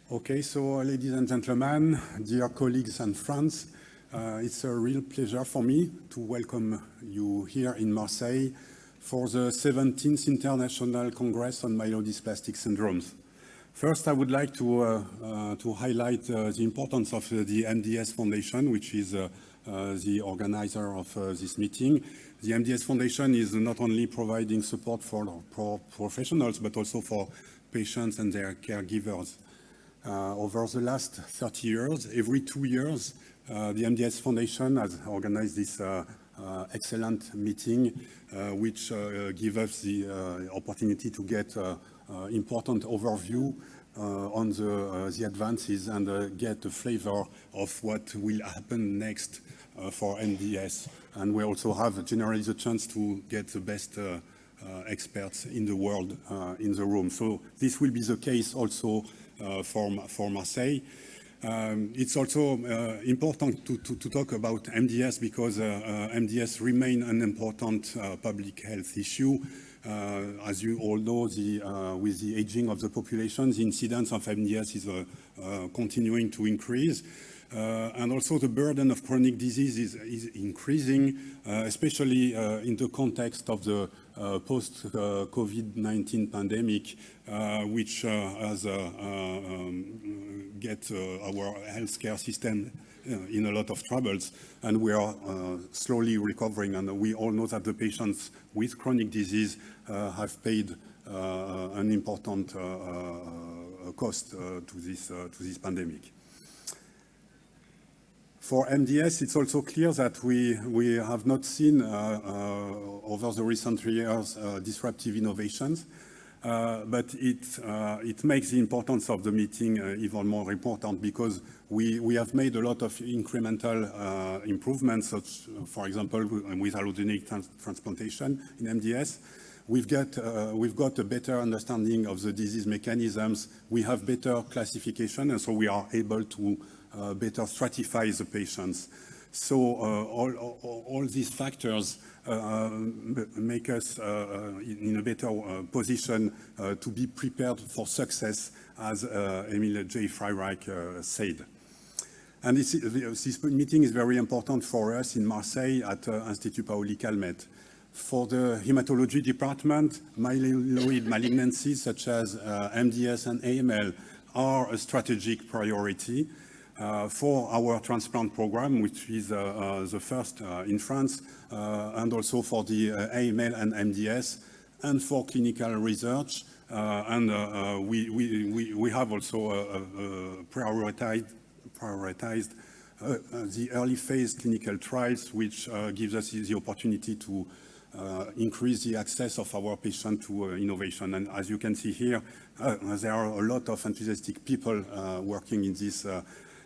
Okay, so ladies and gentlemen, dear colleagues and friends, it's a real pleasure for me to welcome you here in Marseille for the 17th International Congress on Myelodysplastic Syndromes. First, I would like to highlight the importance of the MDS Foundation, which is the organizer of this meeting. The MDS Foundation is not only providing support for professionals, but also for patients and their caregivers. Over the last 30 years, every 2 years, the MDS Foundation has organized this excellent meeting, which gives us the opportunity to get important overview on the advances and get a flavor of what will happen next for MDS. And we also have generally the chance to get the best experts in the world in the room. So this will be the case also for Marseille. It's also important to talk about MDS because MDS remains an important public health issue. As you all know, with the aging of the population, the incidence of MDS is continuing to increase. And also the burden of chronic disease is increasing, especially in the context of the post-COVID-19 pandemic, which has get our healthcare system in a lot of troubles, and we are slowly recovering. And we all know that the patients with chronic disease have paid an important cost to this pandemic. For MDS, it's also clear that we have not seen over the recent years disruptive innovations, but it makes the importance of the meeting even more important because we have made a lot of incremental improvements, such, for example, with allogeneic transplantation in MDS. We've got a better understanding of the disease mechanisms. We have better classification, and so we are able to better stratify the patients. So all these factors make us in a better position to be prepared for success, as Emil J. Freireich said. And this meeting is very important for us in Marseille at Institut Paoli Calmette. For the hematology department, myeloid malignancies such as MDS and AML are a strategic priority. For our transplant program, which is the first in France, and also for the AML and MDS, and for clinical research. We have also prioritized the early phase clinical trials, which gives us the opportunity to increase the access of our patients to innovation. And as you can see here, there are a lot of enthusiastic people working in this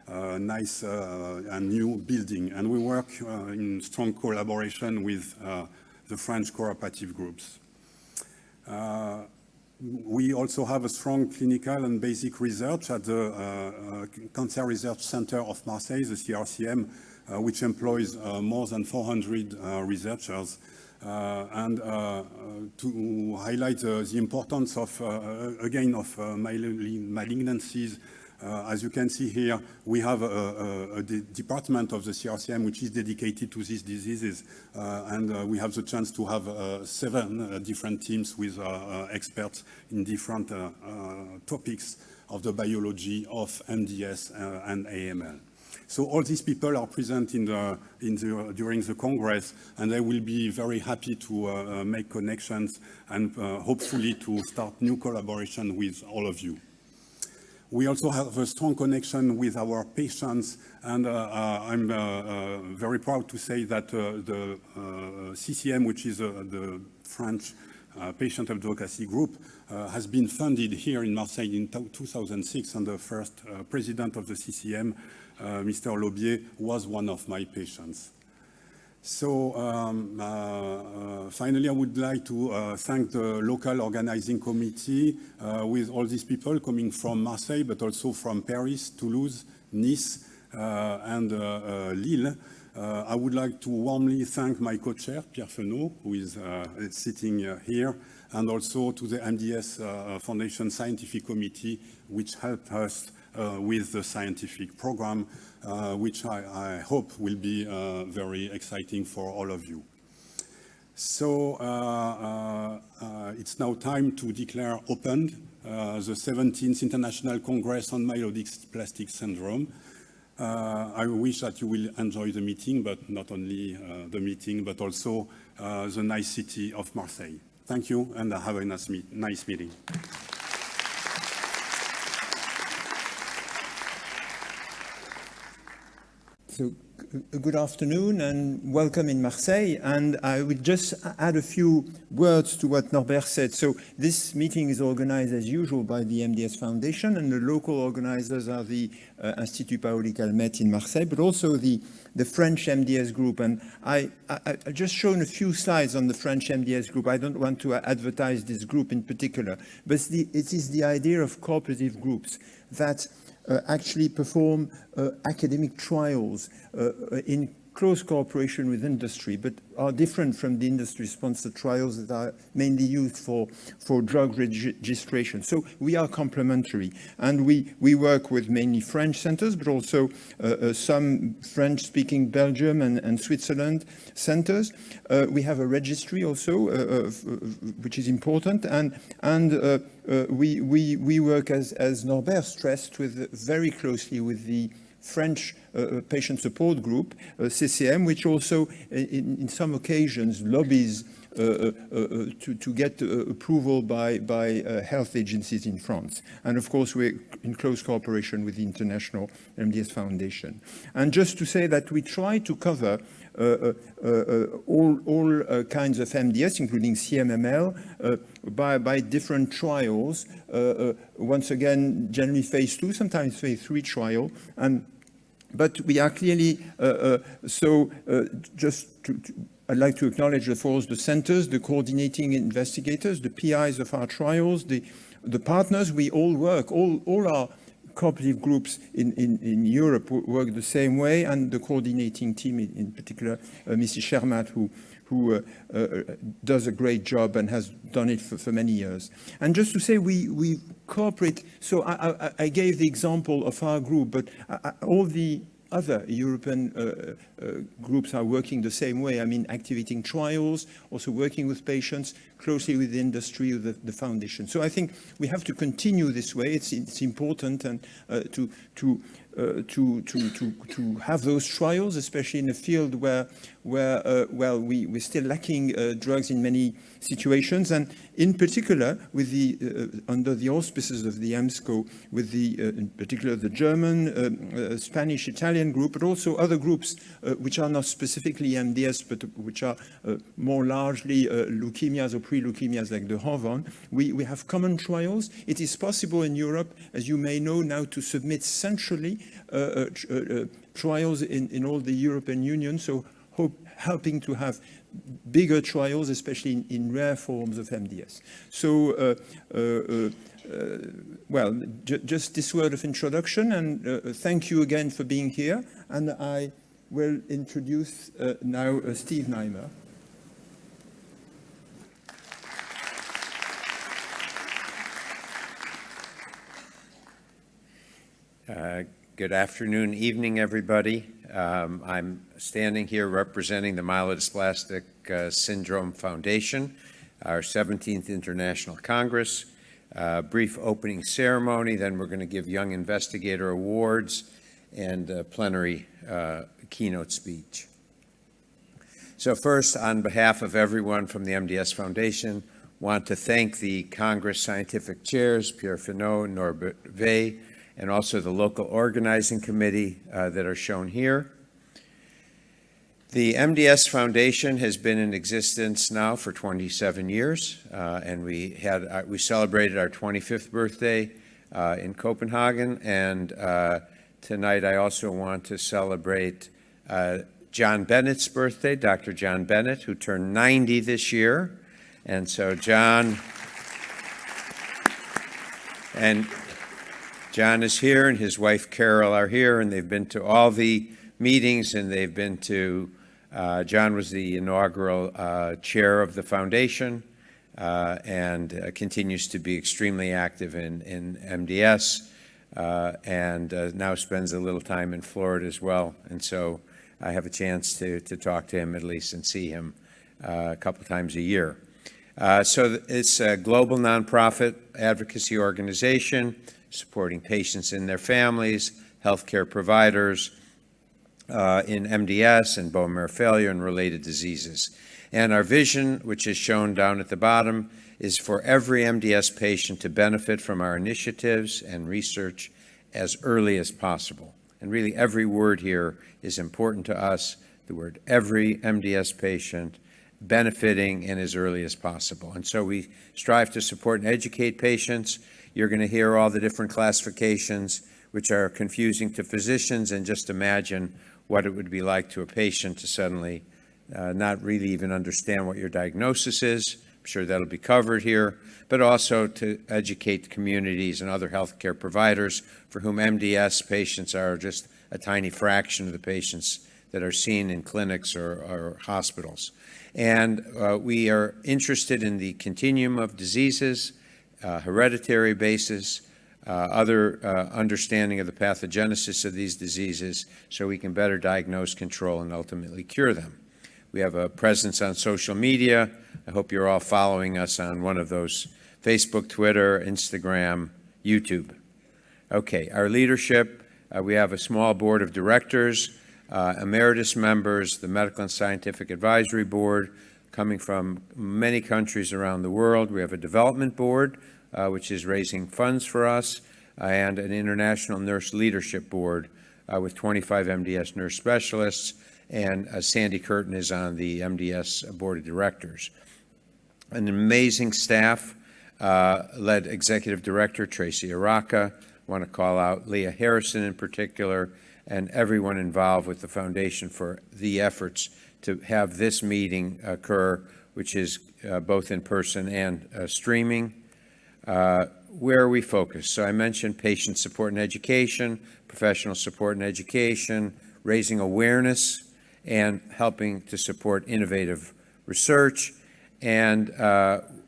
nice and new building, and we work in strong collaboration with the French cooperative groups. We also have a strong clinical and basic research at the Cancer Research Center of Marseille, the CRCM, which employs more than 400 researchers. And to highlight the importance of, again, of myeloid malignancies, as you can see here, we have a department of the CRCM which is dedicated to these diseases, and we have the chance to have 7 different teams with experts in different topics of the biology of MDS and AML. So all these people are present during the Congress, and they will be very happy to make connections and hopefully to start new collaboration with all of you. We also have a strong connection with our patients, and I'm very proud to say that the CCM, which is the French patient advocacy group, has been funded here in Marseille in 2006, and the first president of the CCM, Mr. Laubier, was one of my patients. So finally, I would like to thank the local organizing committee with all these people coming from Marseille, but also from Paris, Toulouse, Nice, and Lille. I would like to warmly thank my co-chair, Pierre Fenot, who is sitting here, and also to the MDS Foundation Scientific Committee, which helped us with the scientific program, which I hope will be very exciting for all of you. So it's now time to declare opened the 17th International Congress on Myelodysplastic Syndrome. I wish that you will enjoy the meeting, but not only the meeting, but also the nice city of Marseille. Thank you, and have a nice meeting. So, good afternoon and welcome in Marseille. And I will just add a few words to what Norbert said. So this meeting is organized as usual by the MDS Foundation, and the local organizers are the Institut Paoli Calmette in Marseille, but also the French MDS group. And I just shown a few slides on the French MDS group. I don't want to advertise this group in particular, but it is the idea of cooperative groups that actually perform academic trials in close cooperation with industry, but are different from the industry-sponsored trials that are mainly used for drug registration. So we are complementary, and we work with mainly French centers, but also some French-speaking Belgium and Switzerland centers. We have a registry also, which is important, and we work, as Norbert stressed, very closely with the French patient support group, CCM, which also in some occasions lobbies to get approval by health agencies in France. And of course, we're in close cooperation with the International MDS Foundation. And just to say that we try to cover all kinds of MDS, including CMML, by different trials. Once again, generally phase 2, sometimes phase 3 trial. But we are clearly, I'd like to acknowledge, of course, the centers, the coordinating investigators, the PIs of our trials, the partners. We all work, all our cooperative groups in Europe work the same way, and the coordinating team, in particular, Mrs. Shermat, who does a great job and has done it for many years. And just to say, we cooperate. So I gave the example of our group, but all the other European groups are working the same way. I mean, activating trials, also working with patients, closely with the industry, with the foundation. So I think we have to continue this way. It's important and to have those trials, especially in a field where we're still lacking drugs in many situations, and in particular with under the auspices of the EMSCO, with in particular the German, Spanish, Italian group, but also other groups which are not specifically MDS, but which are more largely leukemias or pre-leukemias like the HOVON. We have common trials. It is possible in Europe, as you may know now, to submit centrally trials in all the European Union, so helping to have bigger trials, especially in rare forms of MDS. So, well, just this word of introduction, and thank you again for being here. And I will introduce now Steve Nimer. Good afternoon, evening, everybody. I'm standing here representing the Myelodysplastic Syndrome Foundation, our 17th International Congress. Brief opening ceremony, then we're going to give Young Investigator Awards and a plenary keynote speech. So first, on behalf of everyone from the MDS Foundation, want to thank the Congress Scientific Chairs, Pierre Finot, Norbert, and also the local organizing committee that are shown here. The MDS Foundation has been in existence now for 27 years, and we celebrated our 25th birthday in Copenhagen, and tonight I also want to celebrate John Bennett's birthday, Dr. John Bennett, who turned 90 this year. And so John is here, and his wife Carol are here, and they've been to all the meetings, and they've been to, John was the inaugural chair of the foundation, and continues to be extremely active in MDS. and now spends a little time in Florida as well. And so I have a chance to talk to him at least and see him a couple times a year. So it's a global nonprofit advocacy organization supporting patients and their families, healthcare providers in MDS and bone marrow failure and related diseases. And our vision, which is shown down at the bottom, is for every MDS patient to benefit from our initiatives and research as early as possible. And really every word here is important to us, the word every MDS patient benefiting in as early as possible. And so we strive to support and educate patients. You're going to hear all the different classifications, which are confusing to physicians, and just imagine what it would be like to a patient to suddenly not really even understand what your diagnosis is. I'm sure that'll be covered here, but also to educate communities and other healthcare providers for whom MDS patients are just a tiny fraction of the patients that are seen in clinics or hospitals. And we are interested in the continuum of diseases, hereditary basis, other understanding of the pathogenesis of these diseases so we can better diagnose, control, and ultimately cure them. We have a presence on social media. I hope you're all following us on one of those: Facebook, Twitter, Instagram, YouTube. Okay, our leadership, we have a small board of directors, emeritus members, the Medical and Scientific Advisory Board, coming from many countries around the world. We have a development board, which is raising funds for us, and an international nurse leadership board with 25 MDS nurse specialists, and Sandy Curtin is on the MDS board of directors. An amazing staff, led executive director Tracy Araka. I want to call out Leah Harrison in particular, and everyone involved with the foundation for the efforts to have this meeting occur, which is both in person and streaming. Where are we focused? So I mentioned patient support and education, professional support and education, raising awareness, and helping to support innovative research. And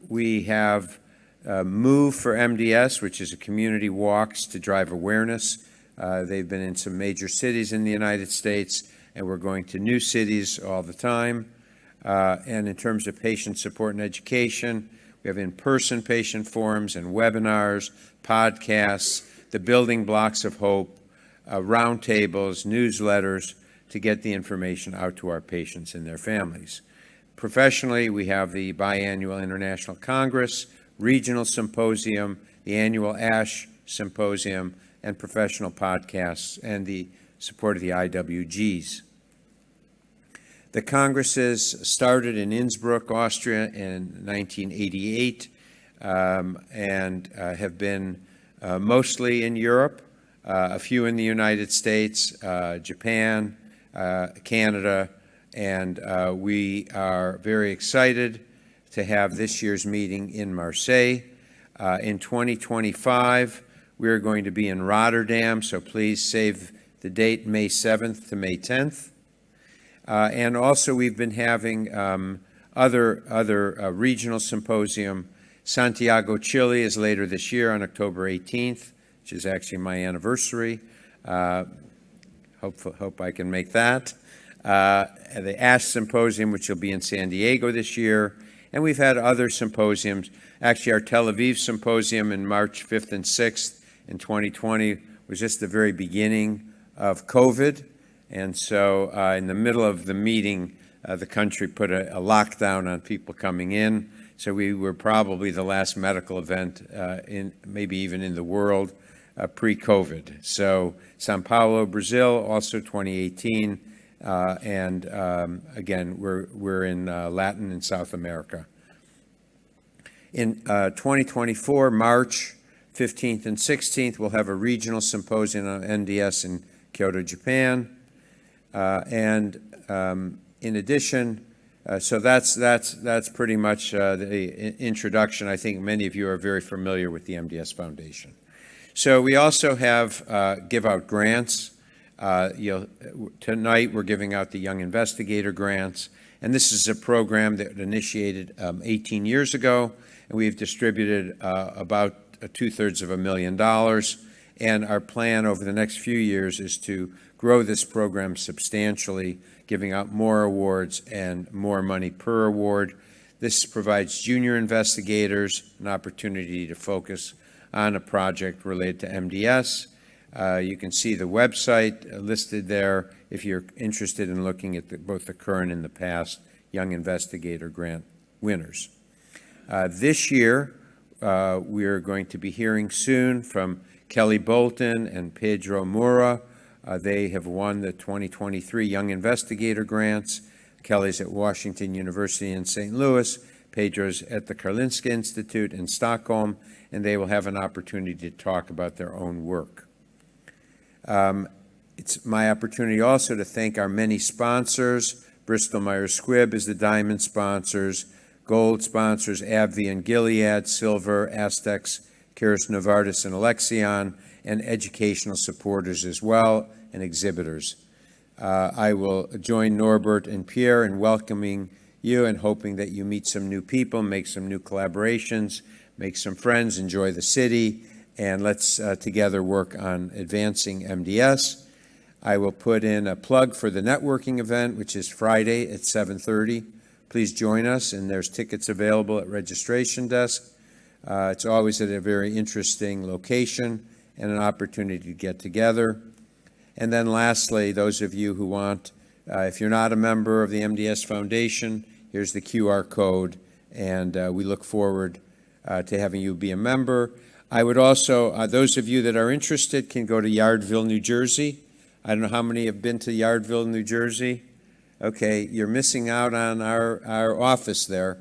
we have Move for MDS, which is a community walks to drive awareness. They've been in some major cities in the United States, and we're going to new cities all the time. And in terms of patient support and education, we have in-person patient forums and webinars, podcasts, the building blocks of hope, roundtables, newsletters to get the information out to our patients and their families. Professionally, we have the biannual International Congress, regional symposium, the annual ASH symposium, and professional podcasts, and the support of the IWGs. The congresses started in Innsbruck, Austria in 1988, and have been mostly in Europe, a few in the United States, Japan, Canada, and we are very excited to have this year's meeting in Marseille. In 2025, we're going to be in Rotterdam, so please save the date May 7th to May 10th. And also we've been having other regional symposium. Santiago, Chile is later this year on October 18th, which is actually my anniversary. Hope I can make that. The ASH Symposium, which will be in San Diego this year. And we've had other symposiums. Actually, our Tel Aviv Symposium in March 5th and 6th in 2020 was just the very beginning of COVID. And so in the middle of the meeting, the country put a lockdown on people coming in. So we were probably the last medical event, maybe even in the world, pre-COVID. So Sao Paulo, Brazil, also 2018. And again, we're in Latin and South America. In 2024, March 15th and 16th, we'll have a regional symposium on MDS in Kyoto, Japan. And in addition, so that's pretty much the introduction. I think many of you are very familiar with the MDS Foundation. So we also have give out grants. Tonight we're giving out the Young Investigator grants, and this is a program that initiated 18 years ago, and we've distributed about $2/3 of $1 million, And our plan over the next few years is to grow this program substantially, giving out more awards and more money per award. This provides junior investigators an opportunity to focus on a project related to MDS. You can see the website listed there if you're interested in looking at both the current and the past Young Investigator Grant winners. This year, we are going to be hearing soon from Kelly Bolton and Pedro Moura. They have won the 2023 Young Investigator Grants. Kelly's at Washington University in St. Louis, Pedro's at the Karolinska Institute in Stockholm, and they will have an opportunity to talk about their own work. It's my opportunity also to thank our many sponsors. Bristol Myers Squibb is the diamond sponsors, gold sponsors AbbVie and Gilead, silver, Astex, Curis Novartis and Alexion, and educational supporters as well, and exhibitors. I will join Norbert and Pierre in welcoming you and hoping that you meet some new people, make some new collaborations, make some friends, enjoy the city, and let's together work on advancing MDS. I will put in a plug for the networking event, which is Friday at 7:30. Please join us, and there's tickets available at registration desk. It's always at a very interesting location and an opportunity to get together. And then lastly, those of you who want, if you're not a member of the MDS Foundation, here's the QR code, and we look forward to having you be a member. I would also, those of you that are interested can go to Yardville, New Jersey. I don't know how many have been to Yardville, New Jersey. Okay, you're missing out on our office there.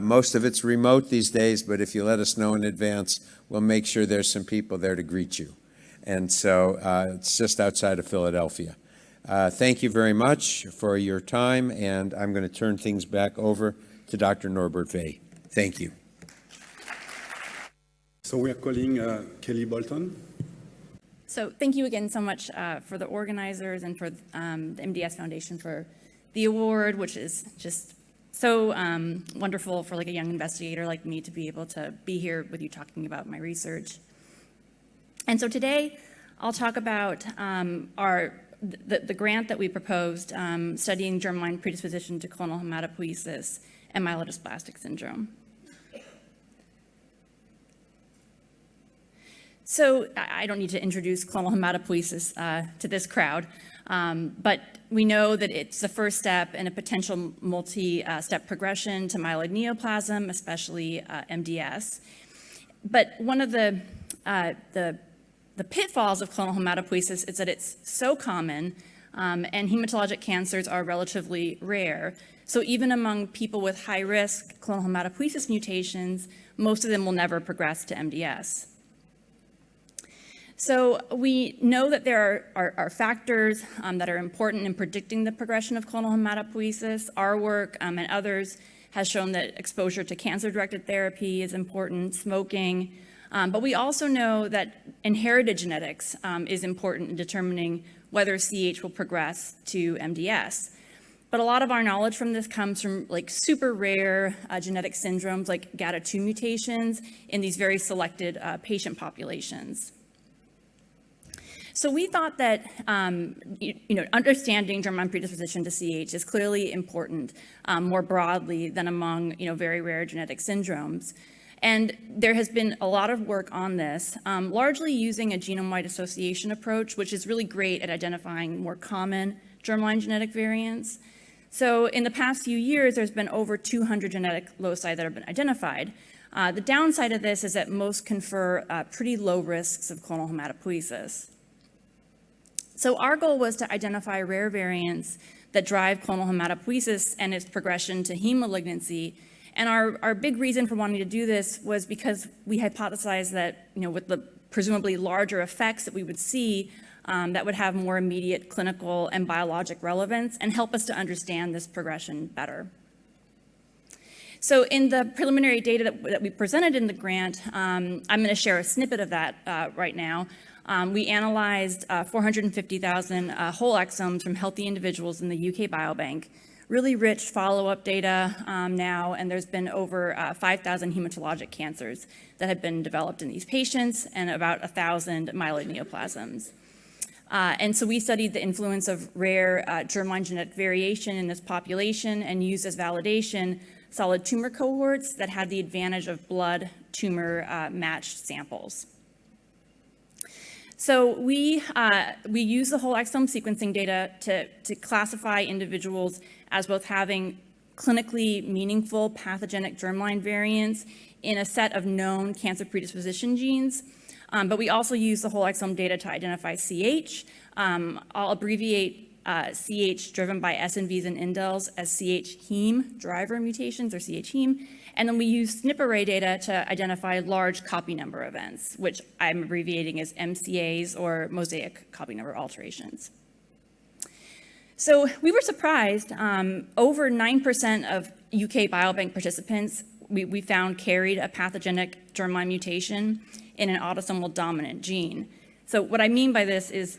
Most of it's remote these days, but if you let us know in advance, we'll make sure there's some people there to greet you. And so it's just outside of Philadelphia. Thank you very much for your time, and I'm going to turn things back over to Dr. Norbert Vey. Thank you. So we are calling Kelly Bolton. So thank you again so much for the organizers and for the MDS Foundation for the award, which is just so wonderful for like a young investigator like me to be able to be here with you talking about my research. And so today I'll talk about the grant that we proposed studying germline predisposition to clonal hematopoiesis and myelodysplastic syndrome. So I don't need to introduce clonal hematopoiesis to this crowd, but we know that it's the first step in a potential multi-step progression to myeloid neoplasm, especially MDS. But one of the pitfalls of clonal hematopoiesis is that it's so common, and hematologic cancers are relatively rare. So even among people with high-risk clonal hematopoiesis mutations, most of them will never progress to MDS. So we know that there are factors that are important in predicting the progression of clonal hematopoiesis. Our work and others has shown that exposure to cancer-directed therapy is important, smoking, but we also know that inherited genetics is important in determining whether CH will progress to MDS. But a lot of our knowledge from this comes from like super rare genetic syndromes like GATA2 mutations in these very selected patient populations. So we thought that understanding germline predisposition to CH is clearly important more broadly than among very rare genetic syndromes. And there has been a lot of work on this, largely using a genome-wide association approach, which is really great at identifying more common germline genetic variants. So in the past few years, there's been over 200 genetic loci that have been identified. The downside of this is that most confer pretty low risks of clonal hematopoiesis. So our goal was to identify rare variants that drive clonal hematopoiesis and its progression to heme malignancy. And our big reason for wanting to do this was because we hypothesized that, with the presumably larger effects that we would see, that would have more immediate clinical and biologic relevance and help us to understand this progression better. So in the preliminary data that we presented in the grant, I'm going to share a snippet of that right now. We analyzed 450,000 whole exomes from healthy individuals in the UK Biobank, really rich follow-up data now, and there's been over 5,000 hematologic cancers that have been developed in these patients and about 1,000 myeloid neoplasms. And so we studied the influence of rare germline genetic variation in this population and used as validation solid tumor cohorts that had the advantage of blood tumor matched samples. So we use the whole exome sequencing data to classify individuals as both having clinically meaningful pathogenic germline variants in a set of known cancer predisposition genes. But we also use the whole exome data to identify CH. I'll abbreviate CH driven by SNVs and indels as CH heme driver mutations, or CH heme. And then we use SNP array data to identify large copy number events, which I'm abbreviating as MCAs, or mosaic copy number alterations. So we were surprised. Over 9% of UK Biobank participants we found carried a pathogenic germline mutation in an autosomal dominant gene. So what I mean by this is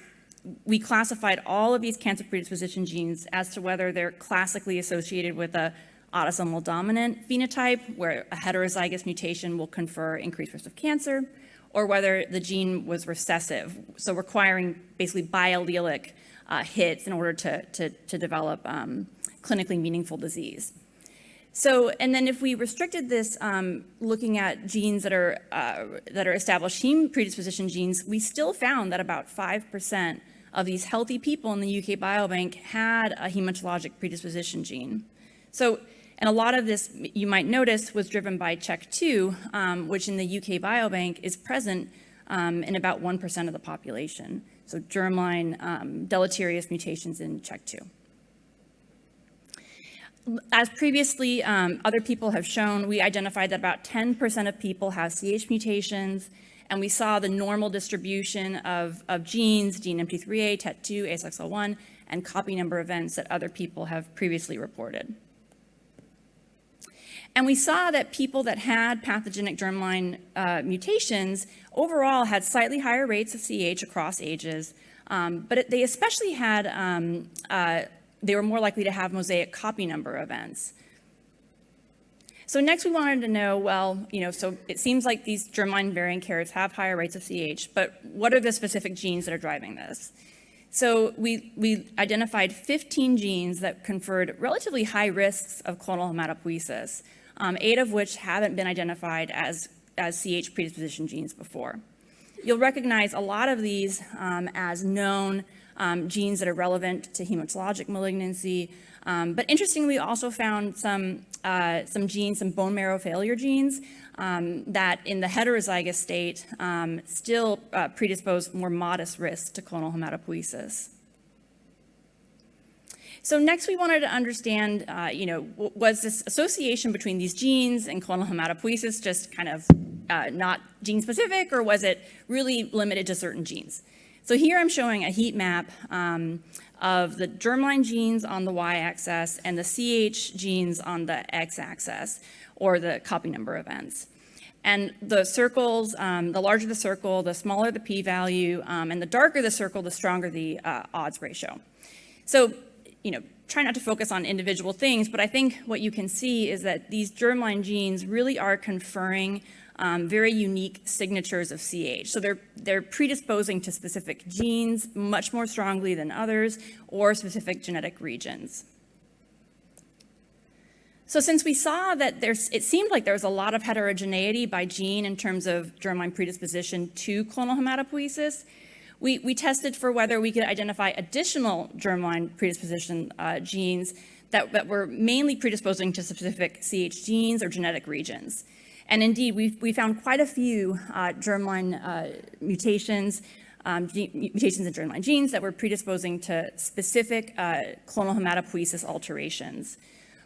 we classified all of these cancer predisposition genes as to whether they're classically associated with a autosomal dominant phenotype, where a heterozygous mutation will confer increased risk of cancer, or whether the gene was recessive, so requiring basically biallelic hits in order to develop clinically meaningful disease. So, and then if we restricted this, looking at genes that are established heme predisposition genes, we still found that about 5% of these healthy people in the UK Biobank had a hematologic predisposition gene. So, and a lot of this, you might notice, was driven by CHEK2, which in the UK Biobank is present in about 1% of the population. So germline deleterious mutations in CHEK2. As previously other people have shown, we identified that about 10% of people have CH mutations, and we saw the normal distribution of genes, DNMT3A, TET2, ASXL1, and copy number events that other people have previously reported. And we saw that people that had pathogenic germline mutations overall had slightly higher rates of CH across ages, but they especially had, they were more likely to have mosaic copy number events. So next we wanted to know, well, so it seems like these germline variant carriers have higher rates of CH, but what are the specific genes that are driving this? So we identified 15 genes that conferred relatively high risks of clonal hematopoiesis, 8 of which haven't been identified as CH predisposition genes before. You'll recognize a lot of these as known genes that are relevant to hematologic malignancy, but interestingly, we also found some genes, some bone marrow failure genes that in the heterozygous state still predispose more modest risks to clonal hematopoiesis. So next we wanted to understand, was this association between these genes and clonal hematopoiesis just kind of not gene specific, or was it really limited to certain genes? So here I'm showing a heat map of the germline genes on the y-axis and the CH genes on the x-axis, or the copy number events. And the circles, the larger the circle, the smaller the p-value, and the darker the circle, the stronger the odds ratio. So, try not to focus on individual things, but I think what you can see is that these germline genes really are conferring very unique signatures of CH. So they're predisposing to specific genes much more strongly than others, or specific genetic regions. So since we saw that it seemed like there was a lot of heterogeneity by gene in terms of germline predisposition to clonal hematopoiesis, we tested for whether we could identify additional germline predisposition genes that were mainly predisposing to specific CH genes or genetic regions. And indeed, we found quite a few germline mutations in germline genes that were predisposing to specific clonal hematopoiesis alterations.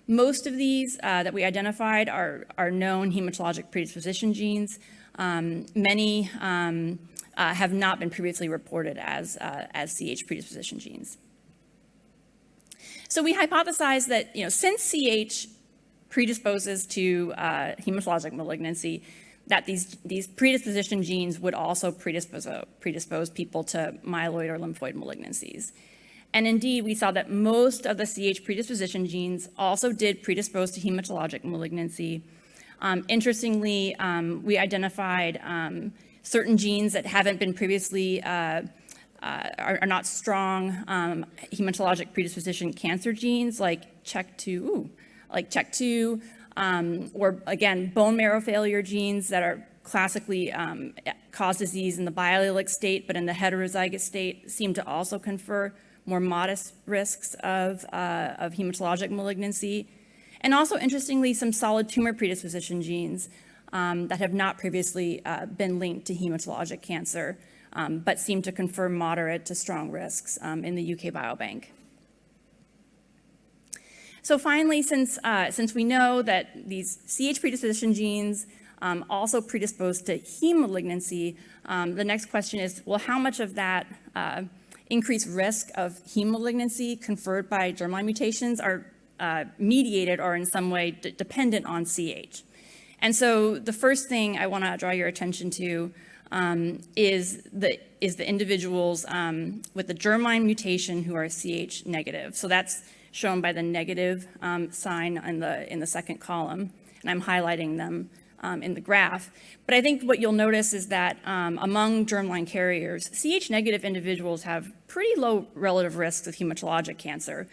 Most of these that we identified are known hematologic predisposition genes. Many have not been previously reported as CH predisposition genes. So we hypothesized that since CH predisposes to hematologic malignancy, that these predisposition genes would also predispose people to myeloid or lymphoid malignancies. And indeed, we saw that most of the CH predisposition genes also did predispose to hematologic malignancy. Interestingly, we identified certain genes that haven't been previously, are not strong hematologic predisposition cancer genes like CHEK2, or again, bone marrow failure genes that are classically cause disease in the biallelic state, but in the heterozygous state seem to also confer more modest risks of hematologic malignancy. And also, interestingly, some solid tumor predisposition genes that have not previously been linked to hematologic cancer, but seem to confer moderate to strong risks in the UK Biobank. So finally, since we know that these CH predisposition genes also predispose to heme malignancy, the next question is, well, how much of that increased risk of heme malignancy conferred by germline mutations are mediated or in some way dependent on CH? And so the first thing I want to draw your attention to is the individuals with the germline mutation who are CH negative. So that's shown by the negative sign in the second column, and I'm highlighting them in the graph. But I think what you'll notice is that among germline carriers, CH negative individuals have pretty low relative risks of hematologic cancer,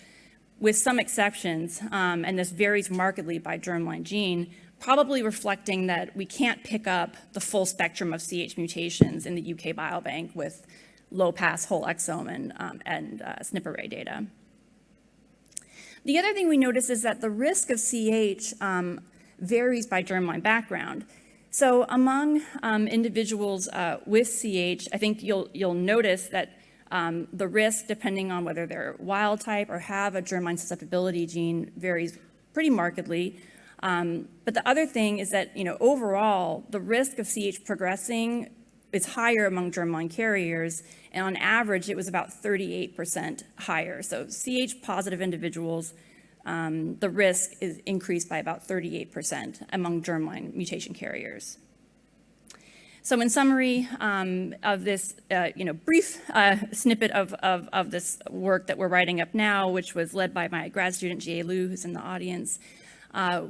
with some exceptions, and this varies markedly by germline gene, probably reflecting that we can't pick up the full spectrum of CH mutations in the UK Biobank with low-pass whole exome and SNP array data. The other thing we notice is that the risk of CH varies by germline background. So among individuals with CH, I think you'll notice that the risk, depending on whether they're wild type or have a germline susceptibility gene, varies pretty markedly. But the other thing is that, overall, the risk of CH progressing is higher among germline carriers, and on average, it was about 38% higher. So CH positive individuals, the risk is increased by about 38% among germline mutation carriers. So in summary of this brief snippet of this work that we're writing up now, which was led by my grad student, Jie Liu, who's in the audience,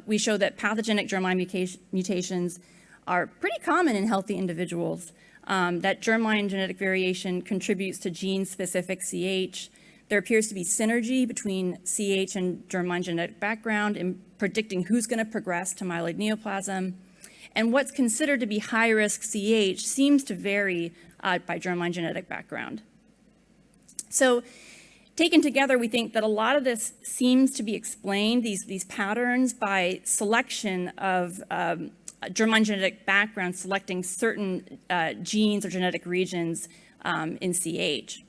we show that pathogenic germline mutations are pretty common in healthy individuals, that germline genetic variation contributes to gene-specific CH. There appears to be synergy between CH and germline genetic background in predicting who's going to progress to myeloid neoplasm. And what's considered to be high-risk CH seems to vary by germline genetic background. So taken together, we think that a lot of this seems to be explained, these patterns, by selection of germline genetic background selecting certain genes or genetic regions in CH.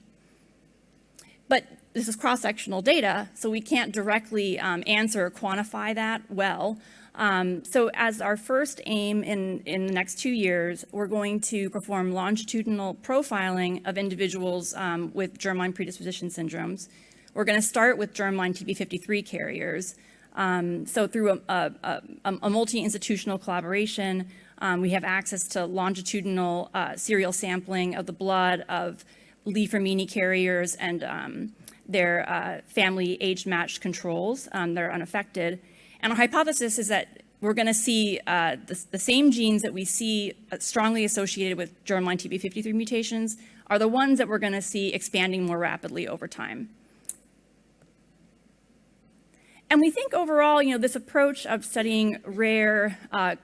But this is cross-sectional data, so we can't directly answer or quantify that well. So as our first aim in the next 2 years, we're going to perform longitudinal profiling of individuals with germline predisposition syndromes. We're going to start with germline TP53 carriers. So through a multi-institutional collaboration, we have access to longitudinal serial sampling of the blood of Li-Fermini carriers and their family age-matched controls that are unaffected. And our hypothesis is that we're going to see the same genes that we see strongly associated with germline TP53 mutations are the ones that we're going to see expanding more rapidly over time. And we think overall, this approach of studying rare,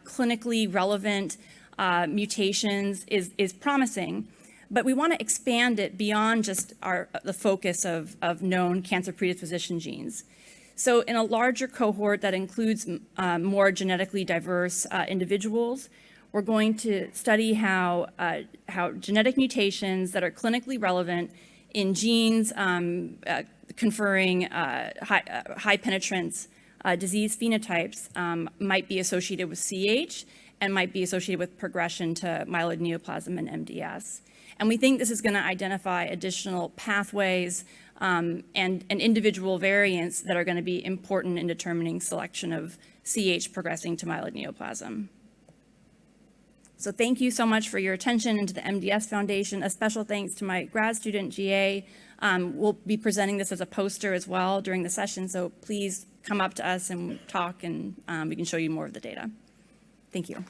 clinically relevant mutations is promising, but we want to expand it beyond just the focus of known cancer predisposition genes. So in a larger cohort that includes more genetically diverse individuals, we're going to study how genetic mutations that are clinically relevant in genes conferring high penetrance disease phenotypes might be associated with CH and might be associated with progression to myeloid neoplasm and MDS. And we think this is going to identify additional pathways and individual variants that are going to be important in determining selection of CH progressing to myeloid neoplasm. So thank you so much for your attention and to the MDS Foundation. A special thanks to my grad student, GA. We'll be presenting this as a poster as well during the session, so please come up to us and talk, and we can show you more of the data. Thank you.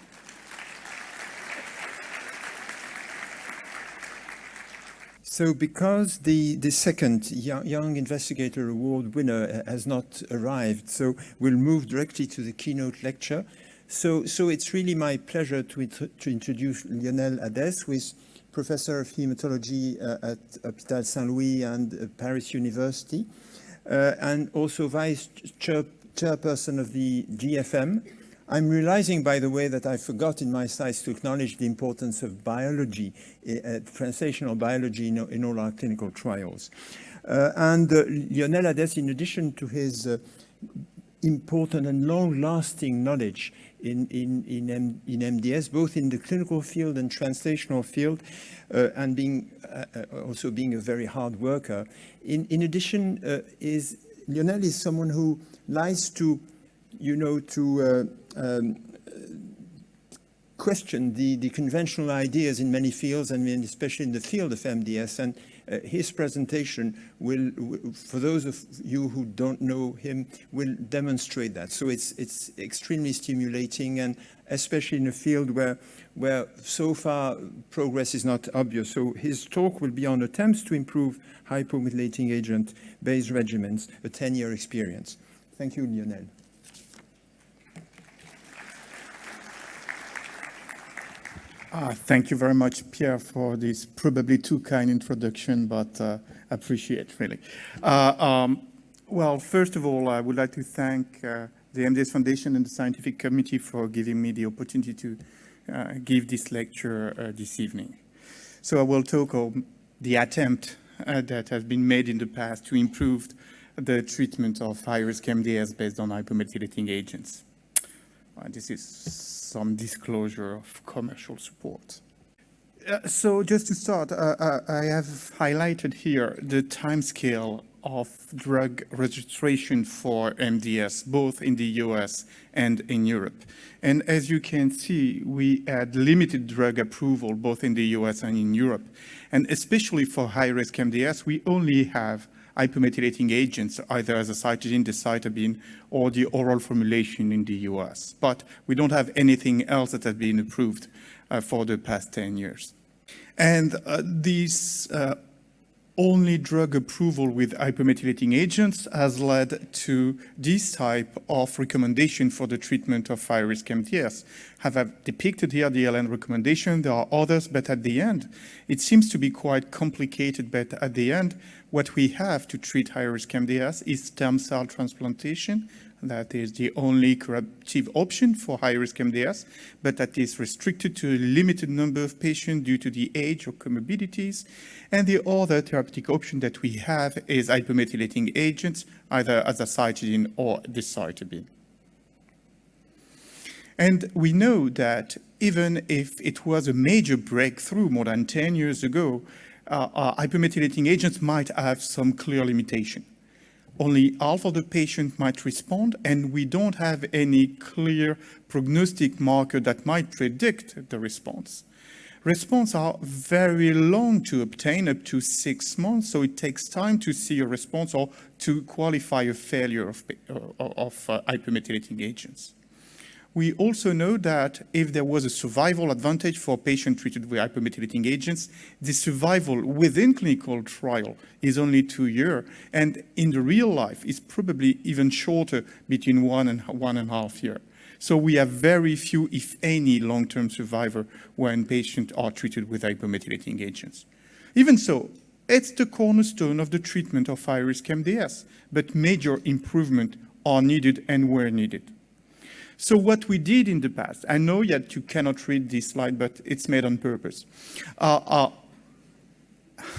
So because the second Young Investigator Award winner has not arrived, so we'll move directly to the keynote lecture. So it's really my pleasure to introduce Lionel Ades, who is Professor of Hematology at Hôpital Saint-Louis and Paris University, and also Vice Chairperson of the GFM. I'm realizing, by the way, that I forgot in my slides to acknowledge the importance of biology, translational biology in all our clinical trials. Lionel Ades, in addition to his important and long-lasting knowledge in MDS, both in the clinical field and translational field, and also being a very hard worker. In addition, Lionel is someone who likes to, question the conventional ideas in many fields, and especially in the field of MDS. And his presentation will, for those of you who don't know him, will demonstrate that. So it's extremely stimulating, and especially in a field where so far progress is not obvious. So his talk will be on attempts to improve hypomethylating agent-based regimens, a 10-year experience. Thank you, Lionel. Thank you very much, Pierre, for this probably too kind introduction, but appreciate, really. Well, first of all, I would like to thank the MDS Foundation and the Scientific Committee for giving me the opportunity to give this lecture this evening. So I will talk on the attempt that has been made in the past to improve the treatment of high-risk MDS based on hypomethylating agents. This is some disclosure of commercial support. So just to start, I have highlighted here the timescale of drug registration for MDS, both in the US and in Europe. And as you can see, we had limited drug approval both in the US and in Europe. And especially for high-risk MDS, we only have hypomethylating agents, either as a cytidine, decitabine, or the oral formulation in the US. But we don't have anything else that has been approved for the past 10 years. And this only drug approval with hypomethylating agents has led to this type of recommendation for the treatment of high-risk MDS. I've depicted here the LN recommendation. There are others, but at the end, it seems to be quite complicated. But at the end, what we have to treat high-risk MDS is stem cell transplantation. That is the only curative option for high-risk MDS, but that is restricted to a limited number of patients due to the age or comorbidities. And the other therapeutic option that we have is hypomethylating agents, either as a cytidine or decitabine. And we know that even if it was a major breakthrough more than 10 years ago, hypomethylating agents might have some clear limitation. Only half of the patient might respond, and we don't have any clear prognostic marker that might predict the response. Responses are very long to obtain, up to 6 months, so it takes time to see a response or to qualify a failure of hypomethylating agents. We also know that if there was a survival advantage for patients treated with hypomethylating agents, the survival within clinical trial is only 2 years, and in the real life is probably even shorter, between 1 and 1.5 years. So we have very few, if any, long-term survivor when patients are treated with hypomethylating agents. Even so, it's the cornerstone of the treatment of high-risk MDS, but major improvements are needed and were needed. So what we did in the past, I know that you cannot read this slide, but it's made on purpose.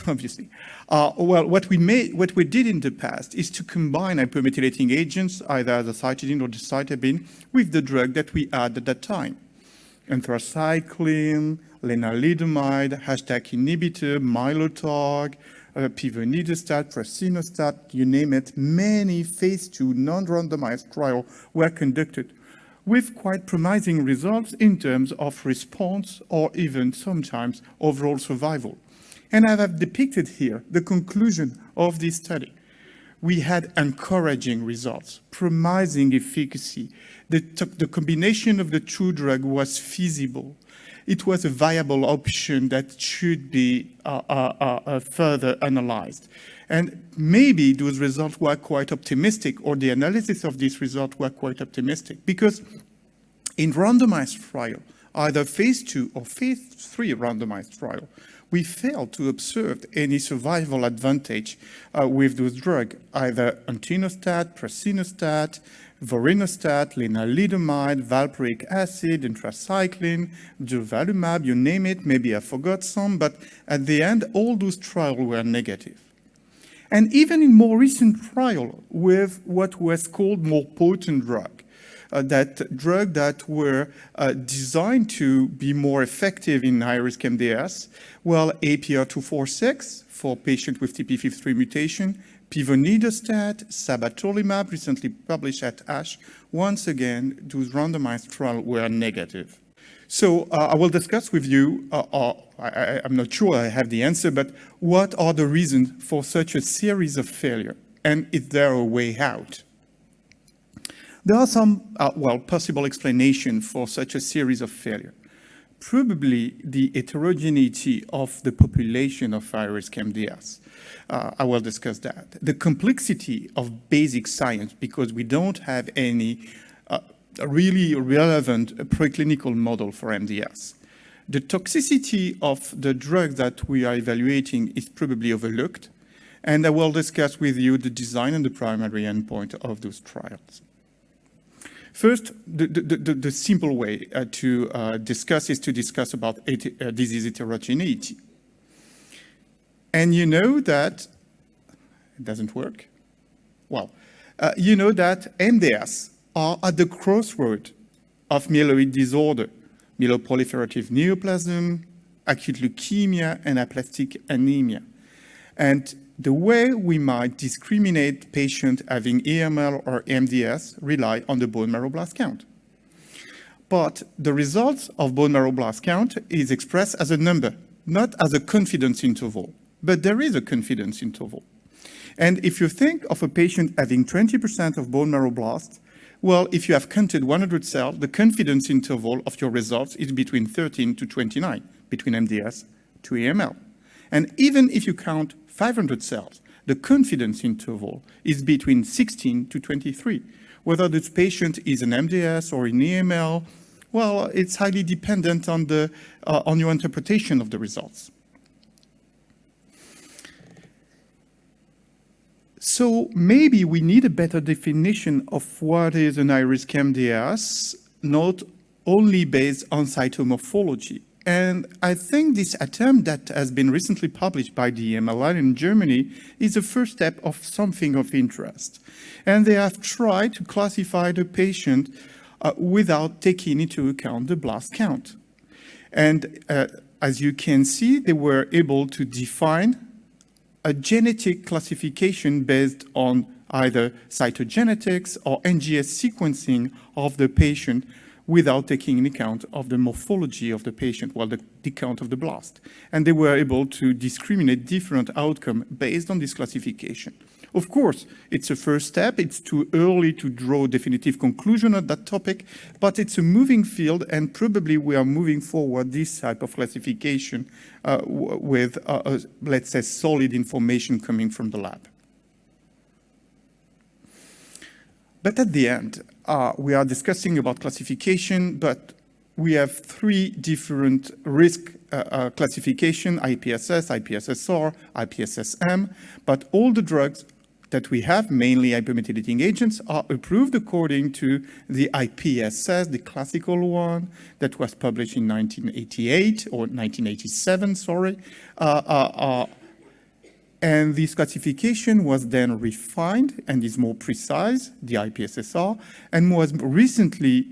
Obviously. Well, what we did in the past is to combine hypomethylating agents, either as a cytidine or decitabine, with the drug that we had at that time. Anthracycline, lenalidomide, hashtag inhibitor, Mylotarg, pivonidostat, prasinostat, you name it. Many phase 2 non-randomized trials were conducted with quite promising results in terms of response or even sometimes overall survival. And I have depicted here the conclusion of this study. We had encouraging results, promising efficacy. The combination of the two drugs was feasible. It was a viable option that should be further analyzed. And maybe those results were quite optimistic, or the analysis of these results were quite optimistic, because in randomized trial, either phase 2 or phase 3 randomized trial, we failed to observe any survival advantage with those drugs, either entinostat, prasinostat, vorinostat, lenalidomide, valproic acid, anthracycline, durvalumab, you name it, maybe I forgot some, but at the end, all those trials were negative. And even in more recent trial with what was called more potent drug, that drug that were designed to be more effective in high-risk MDS, well, APR-246 for patients with TP53 mutation, pivonidostat, sabatolimab, recently published at ASH, once again, those randomized trials were negative. So I will discuss with you, I'm not sure I have the answer, but what are the reasons for such a series of failure? And is there a way out? There are some, possible explanations for such a series of failure. Probably the heterogeneity of the population of high-risk MDS. I will discuss that. The complexity of basic science, because we don't have any really relevant preclinical model for MDS. The toxicity of the drug that we are evaluating is probably overlooked, and I will discuss with you the design and the primary endpoint of those trials. First, the simple way to discuss is to discuss about disease heterogeneity. And you know that, it doesn't work? Well, you know that MDS are at the crossroad of myeloid disorder, myeloproliferative neoplasm, acute leukemia, and aplastic anemia. And the way we might discriminate patients having AML or MDS rely on the bone marrow blast count. But the results of bone marrow blast count is expressed as a number, not as a confidence interval, but there is a confidence interval. And if you think of a patient having 20% of bone marrow blast, well, if you have counted 100 cells, the confidence interval of your results is between 13 to 29, between MDS to AML. And even if you count 500 cells, the confidence interval is between 16 to 23. Whether this patient is an MDS or an AML, well, it's highly dependent on your interpretation of the results. So maybe we need a better definition of what is an high-risk MDS, not only based on cytomorphology. And I think this attempt that has been recently published by the MLI in Germany is the first step of something of interest. And they have tried to classify the patient without taking into account the blast count. And as you can see, they were able to define a genetic classification based on either cytogenetics or NGS sequencing of the patient without taking into account of the morphology of the patient, well, the count of the blast. And they were able to discriminate different outcomes based on this classification. Of course, it's a first step. It's too early to draw a definitive conclusion on that topic, but it's a moving field, and probably we are moving forward this type of classification with, let's say, solid information coming from the lab. But at the end, we are discussing about classification, but we have three different risk classification, IPSS, IPSSR, IPSSM, but all the drugs that we have, mainly hypomethylating agents, are approved according to the IPSS, the classical one that was published in 1988 or 1987, sorry. And this classification was then refined and is more precise, the IPSSR, and was recently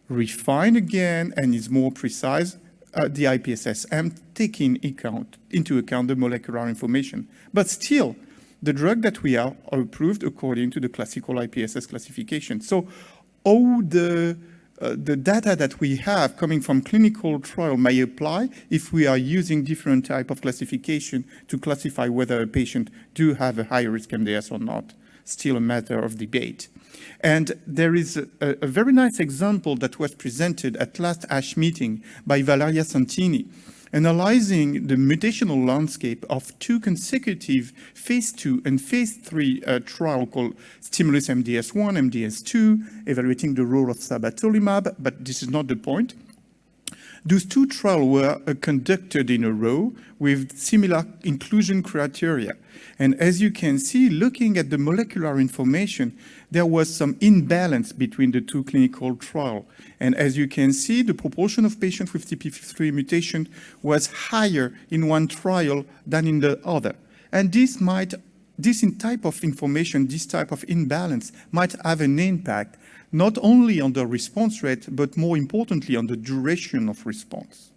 refined again and is more precise, the IPSSM, taking into account the molecular information. But still, the drug that we are approved according to the classical IPSS classification. So all the the data that we have coming from clinical trial may apply if we are using different type of classification to classify whether a patient do have a high risk MDS or not. Still a matter of debate. And there is a very nice example that was presented at last ASH meeting by Valeria Santini, analyzing the mutational landscape of two consecutive phase 2 and phase 3 trial called Stimulus MDS1, MDS2, evaluating the role of sabatolimab, but this is not the point. Those two trials were conducted in a row with similar inclusion criteria. And as you can see, looking at the molecular information, there was some imbalance between the two clinical trials. And as you can see, the proportion of patients with TP53 mutation was higher in one trial than in the other. And this type of information, this type of imbalance might have an impact not only on the response rate, but more importantly on the duration of response.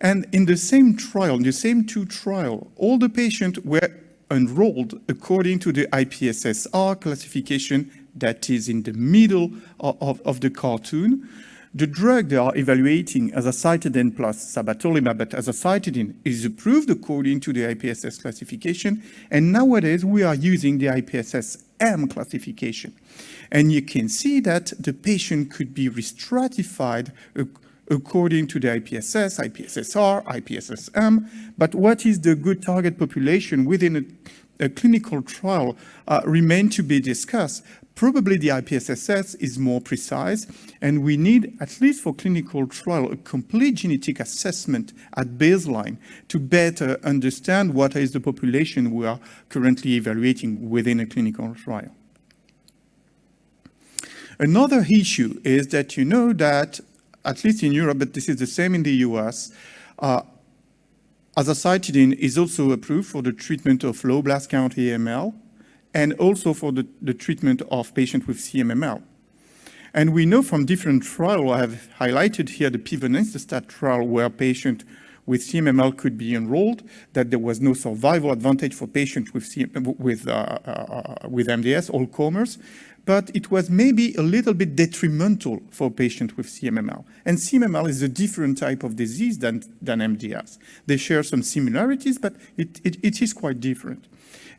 And in the same trial, in the same two trials, all the patients were enrolled according to the IPSS-R classification that is in the middle of the cartoon. The drug they are evaluating, azacitidine plus sabatolimab, but azacitidine is approved according to the IPSS classification, and nowadays we are using the IPSS-M classification. And you can see that the patient could be restratified according to the IPSS, IPSS-R, IPSS-M, but what is the good target population within a clinical trial remain to be discussed. Probably the IPSS is more precise, and we need, at least for clinical trial, a complete genetic assessment at baseline to better understand what is the population we are currently evaluating within a clinical trial. Another issue is that you know that, at least in Europe, but this is the same in the US, azacitidine is also approved for the treatment of low blast count AML, and also for the treatment of patients with CMML. And we know from different trials, I have highlighted here the pivonestat trial where patients with CMML could be enrolled, that there was no survival advantage for patients with MDS, all comers, but it was maybe a little bit detrimental for patients with CMML. And CMML is a different type of disease than MDS. They share some similarities, but it is quite different.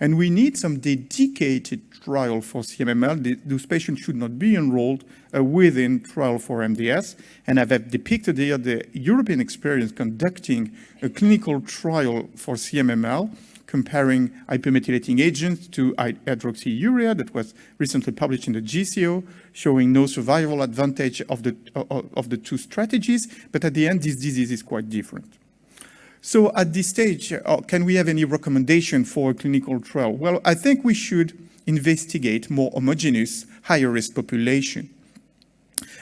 And we need some dedicated trial for CMML. Those patients should not be enrolled within trial for MDS. And I've depicted here the European experience conducting a clinical trial for CMML, comparing hypomethylating agents to hydroxyurea that was recently published in the GCO, showing no survival advantage of the two strategies. But at the end, this disease is quite different. So at this stage, can we have any recommendation for a clinical trial? Well, I think we should investigate more homogeneous, higher risk population.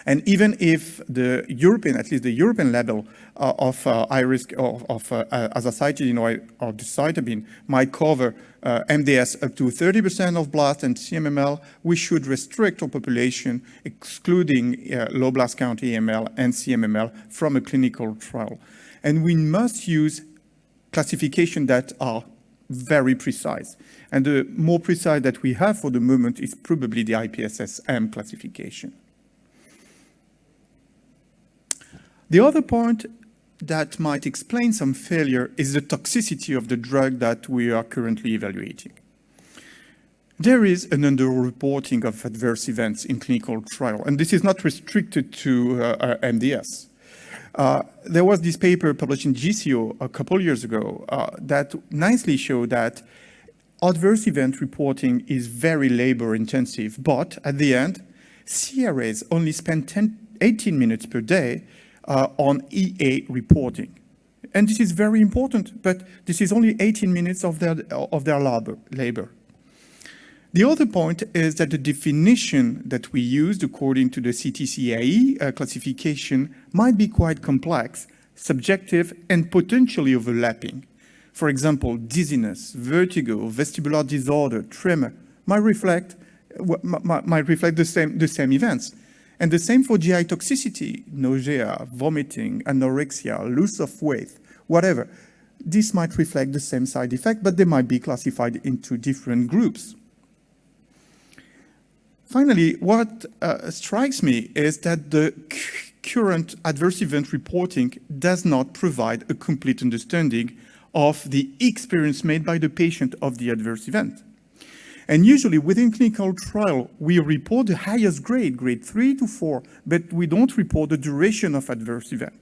And even if the European, at least the European level of high risk of azacitidine or decitabine might cover MDS up to 30% of blast and CMML, we should restrict our population, excluding low blast count AML and CMML from a clinical trial. And we must use classification that are very precise. And the more precise that we have for the moment is probably the IPSS-M classification. The other point that might explain some failure is the toxicity of the drug that we are currently evaluating. There is an underreporting of adverse events in clinical trial, and this is not restricted to MDS. There was this paper published in GCO a couple years ago that nicely showed that adverse event reporting is very labor intensive, but at the end, CRAs only spend 18 minutes per day on EA reporting. And this is very important, but this is only 18 minutes of their labor. The other point is that the definition that we used according to the CTCAE classification might be quite complex, subjective, and potentially overlapping. For example, dizziness, vertigo, vestibular disorder, tremor might reflect the same events. And the same for GI toxicity, nausea, vomiting, anorexia, loss of weight, whatever. This might reflect the same side effect, but they might be classified into different groups. Finally, what strikes me is that the current adverse event reporting does not provide a complete understanding of the experience made by the patient of the adverse event. And usually within clinical trial, we report the highest grade, grade 3 to 4, but we don't report the duration of adverse event.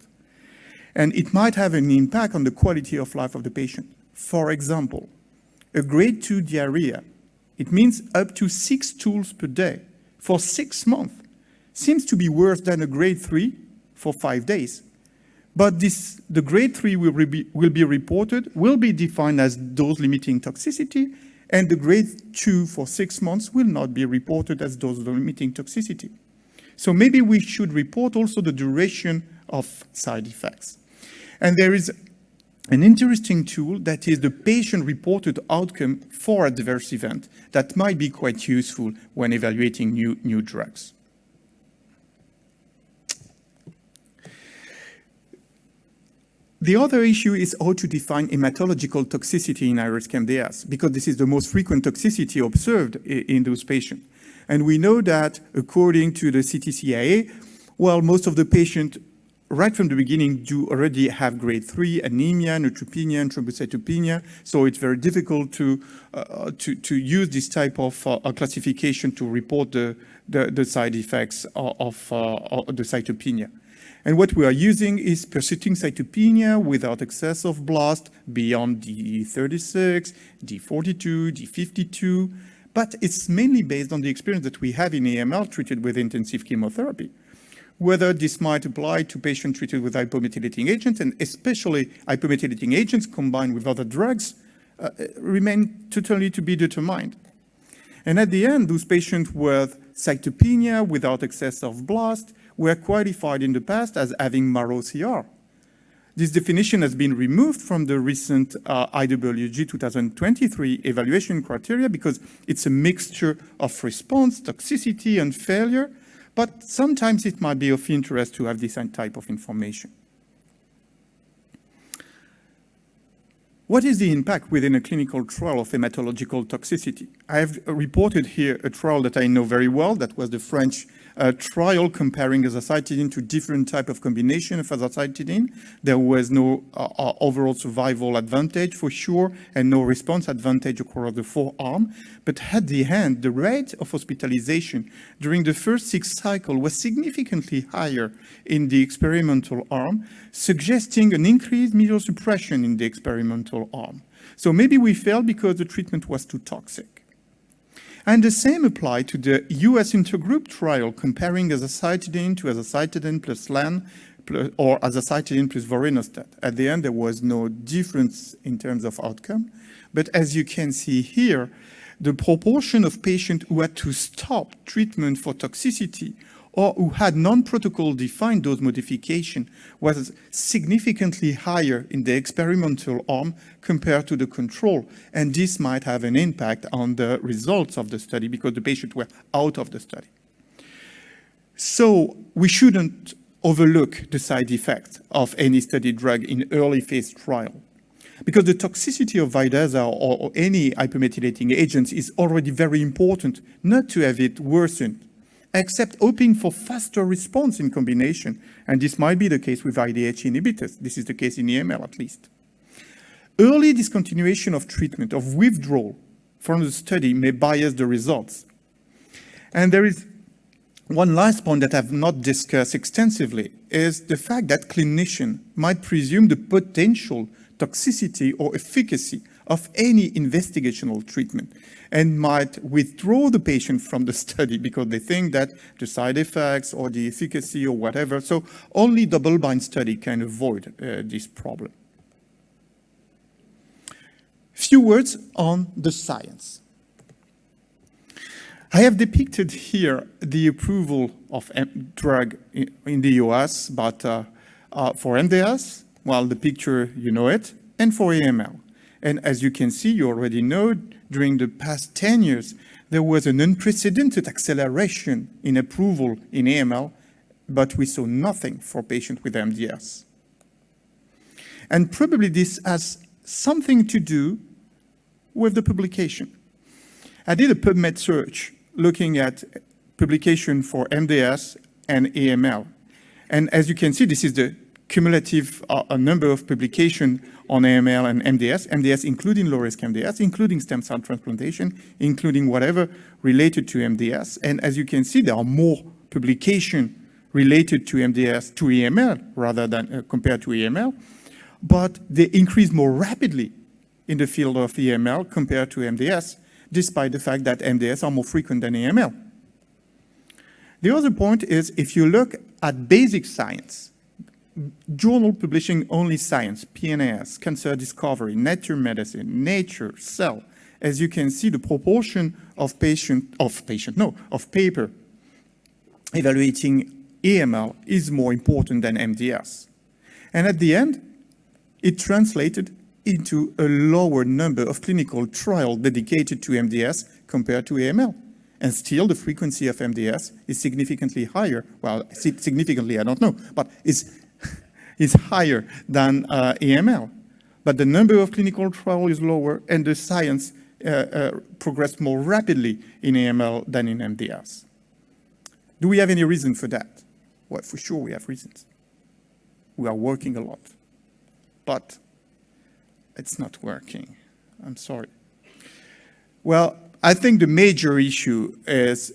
And it might have an impact on the quality of life of the patient. For example, a grade 2 diarrhea, it means up to 6 stools per day for 6 months, seems to be worse than a grade 3 for 5 days. But the grade 3 will be reported, will be defined as dose-limiting toxicity, and the grade 2 for 6 months will not be reported as dose-limiting toxicity. So maybe we should report also the duration of side effects. And there is an interesting tool that is the patient-reported outcome for adverse event that might be quite useful when evaluating new drugs. The other issue is how to define hematological toxicity in high-risk MDS, because this is the most frequent toxicity observed in those patients. And we know that according to the CTCIA, well, most of the patients right from the beginning do already have grade 3 anemia, neutropenia, and thrombocytopenia. So it's very difficult to use this type of classification to report the side effects of the cytopenia. And what we are using is persisting cytopenia without excess of blast beyond D36, D42, D52, but it's mainly based on the experience that we have in AML treated with intensive chemotherapy. Whether this might apply to patients treated with hypomethylating agents, and especially hypomethylating agents combined with other drugs, remain totally to be determined. And at the end, those patients with cytopenia without excess of blast were qualified in the past as having marrow CR. This definition has been removed from the recent IWG 2023 evaluation criteria because it's a mixture of response, toxicity, and failure, but sometimes it might be of interest to have this type of information. What is the impact within a clinical trial of hematological toxicity? I have reported here a trial that I know very well. That was the French trial comparing azacitidine to different type of combination of azacitidine. There was no overall survival advantage for sure, and no response advantage across the 4 arms. But at the end, the rate of hospitalization during the first 6 cycles was significantly higher in the experimental arm, suggesting an increased myelosuppression in the experimental arm. So maybe we failed because the treatment was too toxic. And the same applied to the US intergroup trial comparing azacitidine to azacitidine plus LAN or azacitidine plus vorinostat. At the end, there was no difference in terms of outcome. But as you can see here, the proportion of patients who had to stop treatment for toxicity or who had non-protocol defined dose modification was significantly higher in the experimental arm compared to the control. And this might have an impact on the results of the study because the patients were out of the study. So we shouldn't overlook the side effects of any study drug in early phase trial, because the toxicity of Vidaza or any hypomethylating agents is already very important, not to have it worsened, except hoping for faster response in combination. And this might be the case with IDH inhibitors. This is the case in AML at least. Early discontinuation of treatment, of withdrawal from the study may bias the results. And there is one last point that I've not discussed extensively is the fact that clinicians might presume the potential toxicity or efficacy of any investigational treatment and might withdraw the patient from the study because they think that the side effects or the efficacy or whatever. So only double-blind study can avoid this problem. Few words on the science. I have depicted here the approval of drug in the US, but for MDS, well, the picture, you know it, and for AML. And as you can see, you already know, during the past 10 years, there was an unprecedented acceleration in approval in AML, but we saw nothing for patients with MDS. And probably this has something to do with the publication. I did a PubMed search looking at publication for MDS and AML. And as you can see, this is the cumulative number of publications on AML and MDS including low-risk MDS, including stem cell transplantation, including whatever related to MDS. And as you can see, there are more publications related to MDS to AML rather than compared to AML, but they increase more rapidly in the field of AML compared to MDS, despite the fact that MDS are more frequent than AML. The other point is, if you look at basic science, journal publishing only science, PNAS, Cancer Discovery, Nature Medicine, Nature, Cell, as you can see, the proportion of paper evaluating AML is more important than MDS. And at the end, it translated into a lower number of clinical trials dedicated to MDS compared to AML. And still, the frequency of MDS is significantly higher. Well, significantly, I don't know, but is higher than AML. But the number of clinical trials is lower, and the science progressed more rapidly in AML than in MDS. Do we have any reason for that? Well, for sure we have reasons. We are working a lot, but it's not working. I'm sorry. Well, I think the major issue is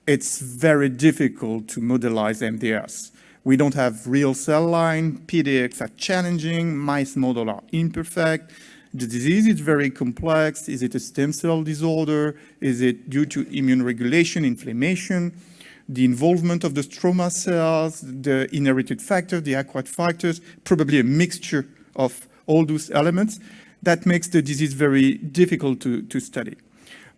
it's very difficult to modelize MDS. We don't have real cell line, PDX are challenging, mice model are imperfect, the disease is very complex. Is it a stem cell disorder? Is it due to immune regulation, inflammation, the involvement of the stroma cells, the inherited factors, the acquired factors, probably a mixture of all those elements that makes the disease very difficult to study.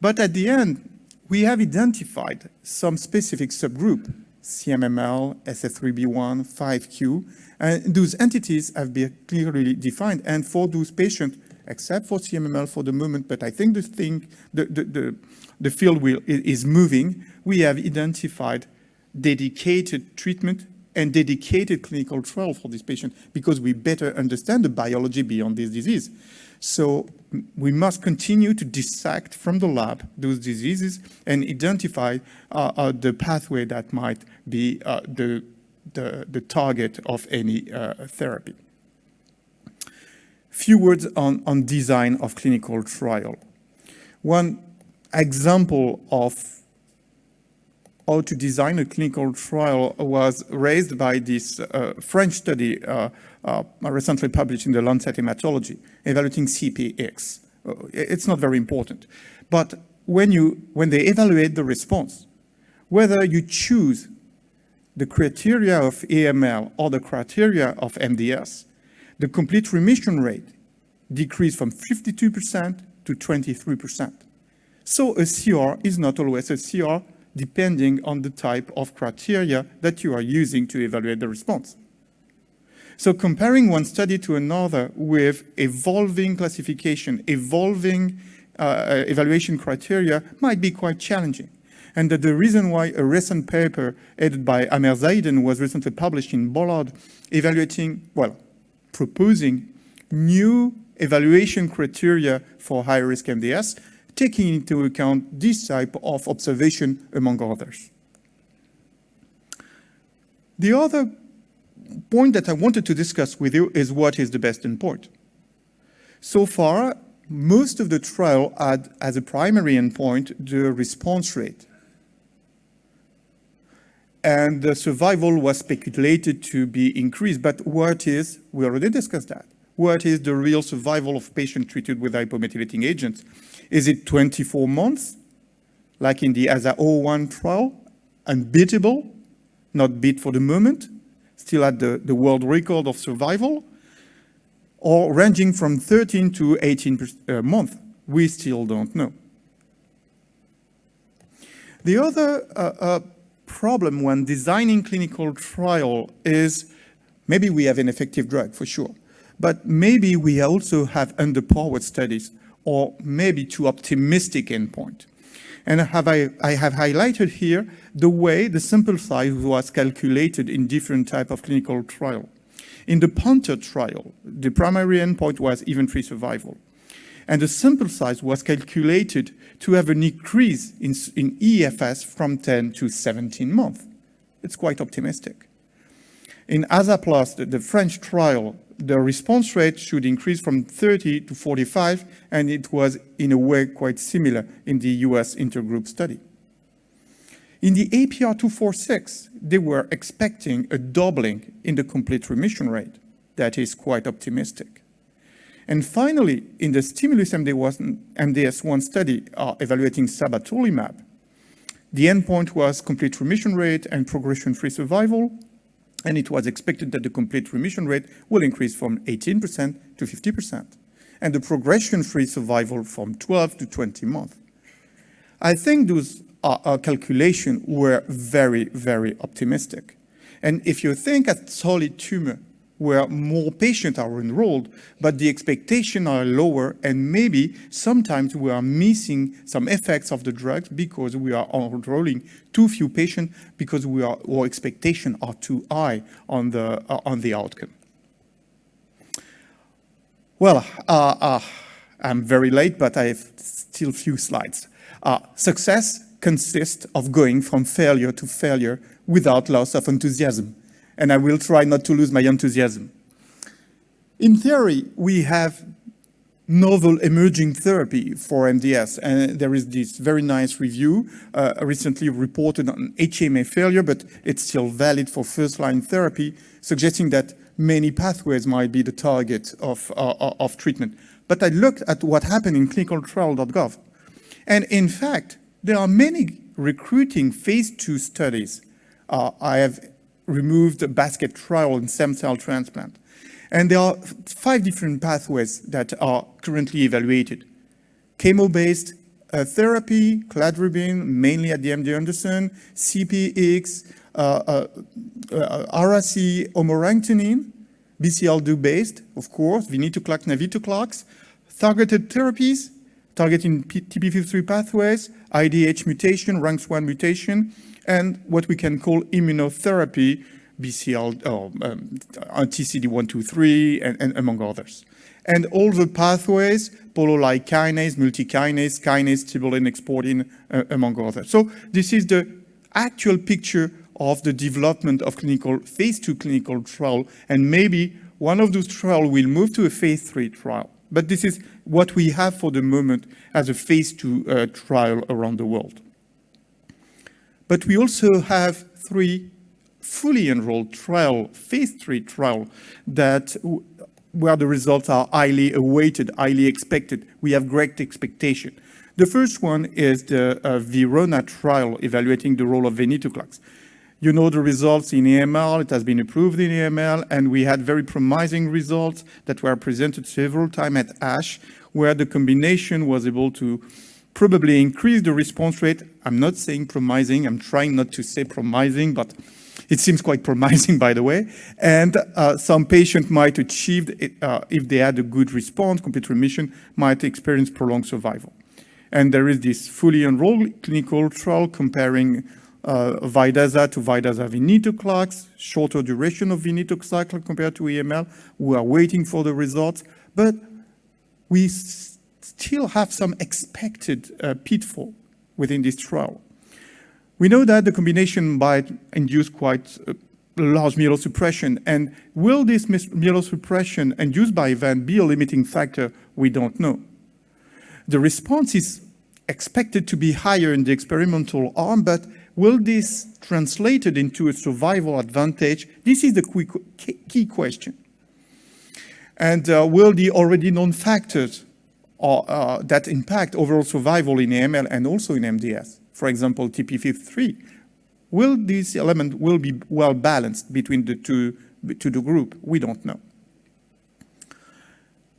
But at the end, we have identified some specific subgroup, CMML, SF3B1, 5q, and those entities have been clearly defined. And for those patients, except for CMML for the moment, but I think the field is moving, we have identified dedicated treatment and dedicated clinical trial for this patient because we better understand the biology beyond this disease. So we must continue to dissect from the lab those diseases and identify the pathway that might be the target of any therapy. Few words on design of clinical trial. One example of how to design a clinical trial was raised by this French study recently published in the Lancet Hematology, evaluating CPX. It's not very important. But when they evaluate the response, whether you choose the criteria of AML or the criteria of MDS, the complete remission rate decreased from 52% to 23%. So a CR is not always a CR depending on the type of criteria that you are using to evaluate the response. So comparing one study to another with evolving classification, evolving evaluation criteria might be quite challenging. And the reason why a recent paper edited by Amer Zaiden was recently published in Bollard proposing new evaluation criteria for high-risk MDS, taking into account this type of observation among others. The other point that I wanted to discuss with you is what is the best endpoint. So far, most of the trial had as a primary endpoint the response rate. And the survival was speculated to be increased, but what is, we already discussed that, what is the real survival of patients treated with hypomethylating agents? Is it 24 months, like in the ASA-01 trial, unbeatable, not beat for the moment, still at the world record of survival, or ranging from 13 to 18 months? We still don't know. The other problem when designing clinical trial is maybe we have an effective drug for sure, but maybe we also have underpowered studies or maybe too optimistic endpoint. And I have highlighted here the way the sample size was calculated in different types of clinical trial. In the Panther trial, the primary endpoint was event-free survival. And the sample size was calculated to have an increase in EFS from 10 to 17 months. It's quite optimistic. In ASAPLAS, the French trial, the response rate should increase from 30 to 45, and it was in a way quite similar in the US intergroup study. In the APR 246, they were expecting a doubling in the complete remission rate. That is quite optimistic. And finally, in the Stimulus MDS1 study evaluating sabatolimab, the endpoint was complete remission rate and progression-free survival, and it was expected that the complete remission rate will increase from 18% to 50%, and the progression-free survival from 12 to 20 months. I think those calculations were very, very optimistic. And if you think at solid tumor, where more patients are enrolled, but the expectations are lower, and maybe sometimes we are missing some effects of the drugs because we are enrolling too few patients because our expectations are too high on the outcome. Well, I'm very late, but I have still few slides. Success consists of going from failure to failure without loss of enthusiasm. And I will try not to lose my enthusiasm. In theory, we have novel emerging therapy for MDS, and there is this very nice review recently reported on HMA failure, but it's still valid for first-line therapy, suggesting that many pathways might be the target of treatment. But I looked at what happened in clinicaltrial.gov, and in fact, there are many recruiting phase 2 studies. I have removed a basket trial in stem cell transplant. And there are 5 different pathways that are currently evaluated. Chemo-based therapy, cladribine, mainly at the MD Anderson, CPX, RAC, omorangtanine, BCL2-based, of course, venetoclax, navitoclax, targeted therapies, targeting TP53 pathways, IDH mutation, RANKS1 mutation, and what we can call immunotherapy, anti-CD123, and among others. And all the pathways, polo-like kinase, multikinase, kinase, tubulin exportin, among others. So this is the actual picture of the development of phase 2 clinical trial, and maybe one of those trials will move to a phase 3 trial. But this is what we have for the moment as a phase 2 trial around the world. But we also have 3 fully enrolled phase 3 trial where the results are highly awaited, highly expected. We have great expectation. The first one is the Verona trial evaluating the role of venetoclax. You know the results in AML, it has been approved in AML, and we had very promising results that were presented several times at ASH, where the combination was able to probably increase the response rate. I'm not saying promising, I'm trying not to say promising, but it seems quite promising, by the way. And some patients might achieve, if they had a good response, complete remission, might experience prolonged survival. And there is this fully enrolled clinical trial comparing Vidaza to Vidaza venetoclax, shorter duration of venetoclax compared to AML. We are waiting for the results, but we still have some expected pitfall within this trial. We know that the combination might induce quite large myelosuppression, and will this myelosuppression induced by event be a limiting factor? We don't know. The response is expected to be higher in the experimental arm, but will this translated into a survival advantage? This is the key question. And will the already known factors that impact overall survival in AML and also in MDS, for example, TP53, will this element be well balanced between the two group? We don't know.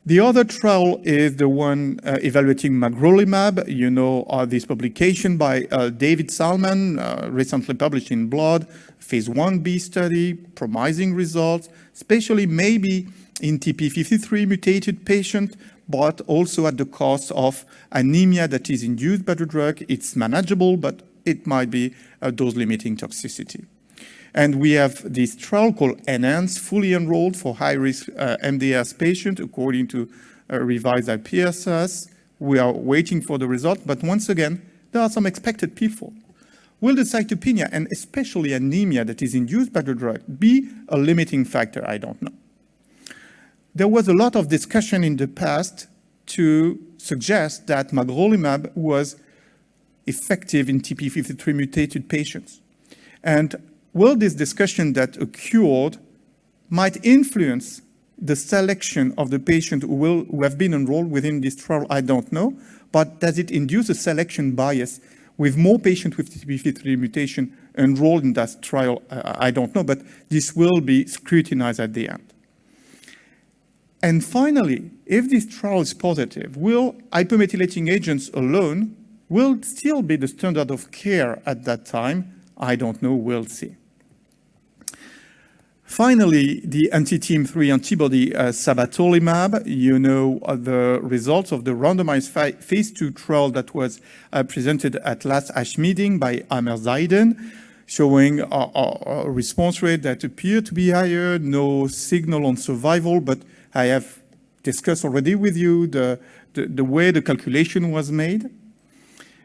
The other trial is the one evaluating magrolimab. You know this publication by David Salman, recently published in Blood, phase 1b study, promising results, especially maybe in TP53 mutated patient, but also at the cost of anemia that is induced by the drug. It's manageable, but it might be a dose-limiting toxicity. And we have this trial called ENHANCE, fully enrolled for high-risk MDS patients according to revised IPSS. We are waiting for the result, but once again, there are some expected pitfalls. Will the cytopenia, and especially anemia that is induced by the drug, be a limiting factor? I don't know. There was a lot of discussion in the past to suggest that magrolimab was effective in TP53 mutated patients. And will this discussion that occurred might influence the selection of the patient who have been enrolled within this trial? I don't know. But does it induce a selection bias with more patients with TP53 mutation enrolled in that trial? I don't know, but this will be scrutinized at the end. And finally, if this trial is positive, will hypomethylating agents alone will still be the standard of care at that time? I don't know, we'll see. Finally, the anti-TIM3 antibody sabatolimab, you know the results of the randomized phase 2 trial that was presented at last ASH meeting by Amer-Zaiden, showing a response rate that appeared to be higher, no signal on survival, but I have discussed already with you the way the calculation was made.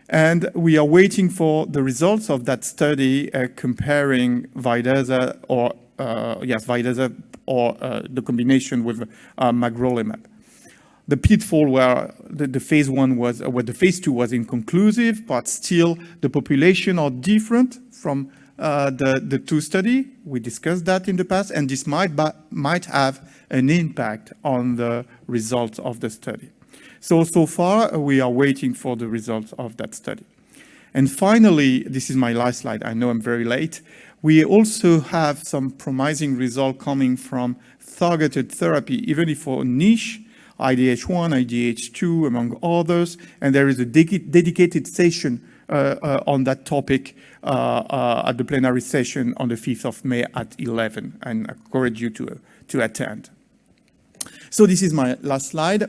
And we are waiting for the results of that study comparing Vidasa or the combination with magrolimab. The pitfall where the phase 1 was, where the phase 2 was inconclusive, but still the population are different from the two study. We discussed that in the past, and this might have an impact on the results of the study. So far, we are waiting for the results of that study. And finally, this is my last slide. I know I'm very late. We also have some promising result coming from targeted therapy, even if for niche, IDH1, IDH2, among others, and there is a dedicated session on that topic at the plenary session on the 5th of May at 11, and I encourage you to attend. So this is my last slide.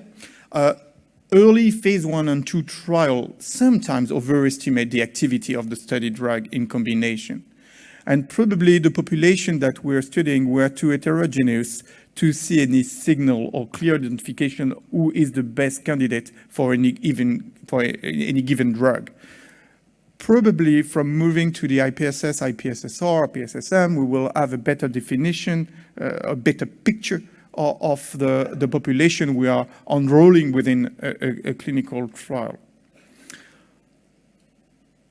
Early phase 1 and 2 trial sometimes overestimate the activity of the study drug in combination. And probably the population that we're studying were too heterogeneous to see any signal or clear identification who is the best candidate for any given drug. Probably from moving to the IPSS, IPSSR, IPSSM, we will have a better definition, a better picture of the population we are enrolling within a clinical trial.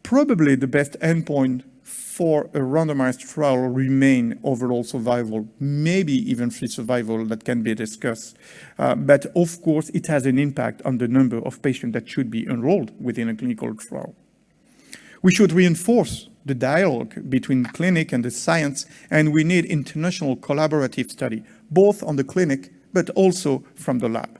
Probably the best endpoint for a randomized trial remain overall survival, maybe even free survival, that can be discussed. But of course, it has an impact on the number of patients that should be enrolled within a clinical trial. We should reinforce the dialogue between clinic and the science, and we need international collaborative study, both on the clinic, but also from the lab.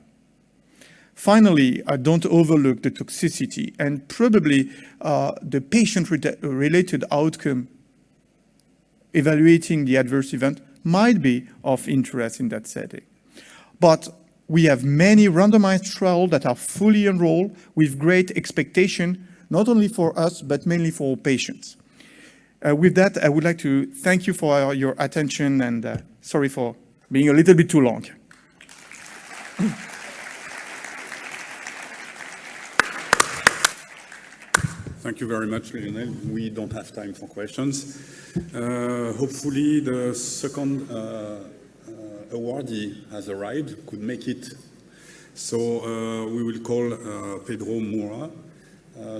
Finally, don't overlook the toxicity, and probably the patient-related outcome evaluating the adverse event might be of interest in that setting. But we have many randomized trials that are fully enrolled with great expectation, not only for us, but mainly for patients. With that, I would like to thank you for your attention, and sorry for being a little bit too long. Thank you very much, Lionel. We don't have time for questions. Hopefully the second awardee has arrived, could make it. So we will call Pedro Moura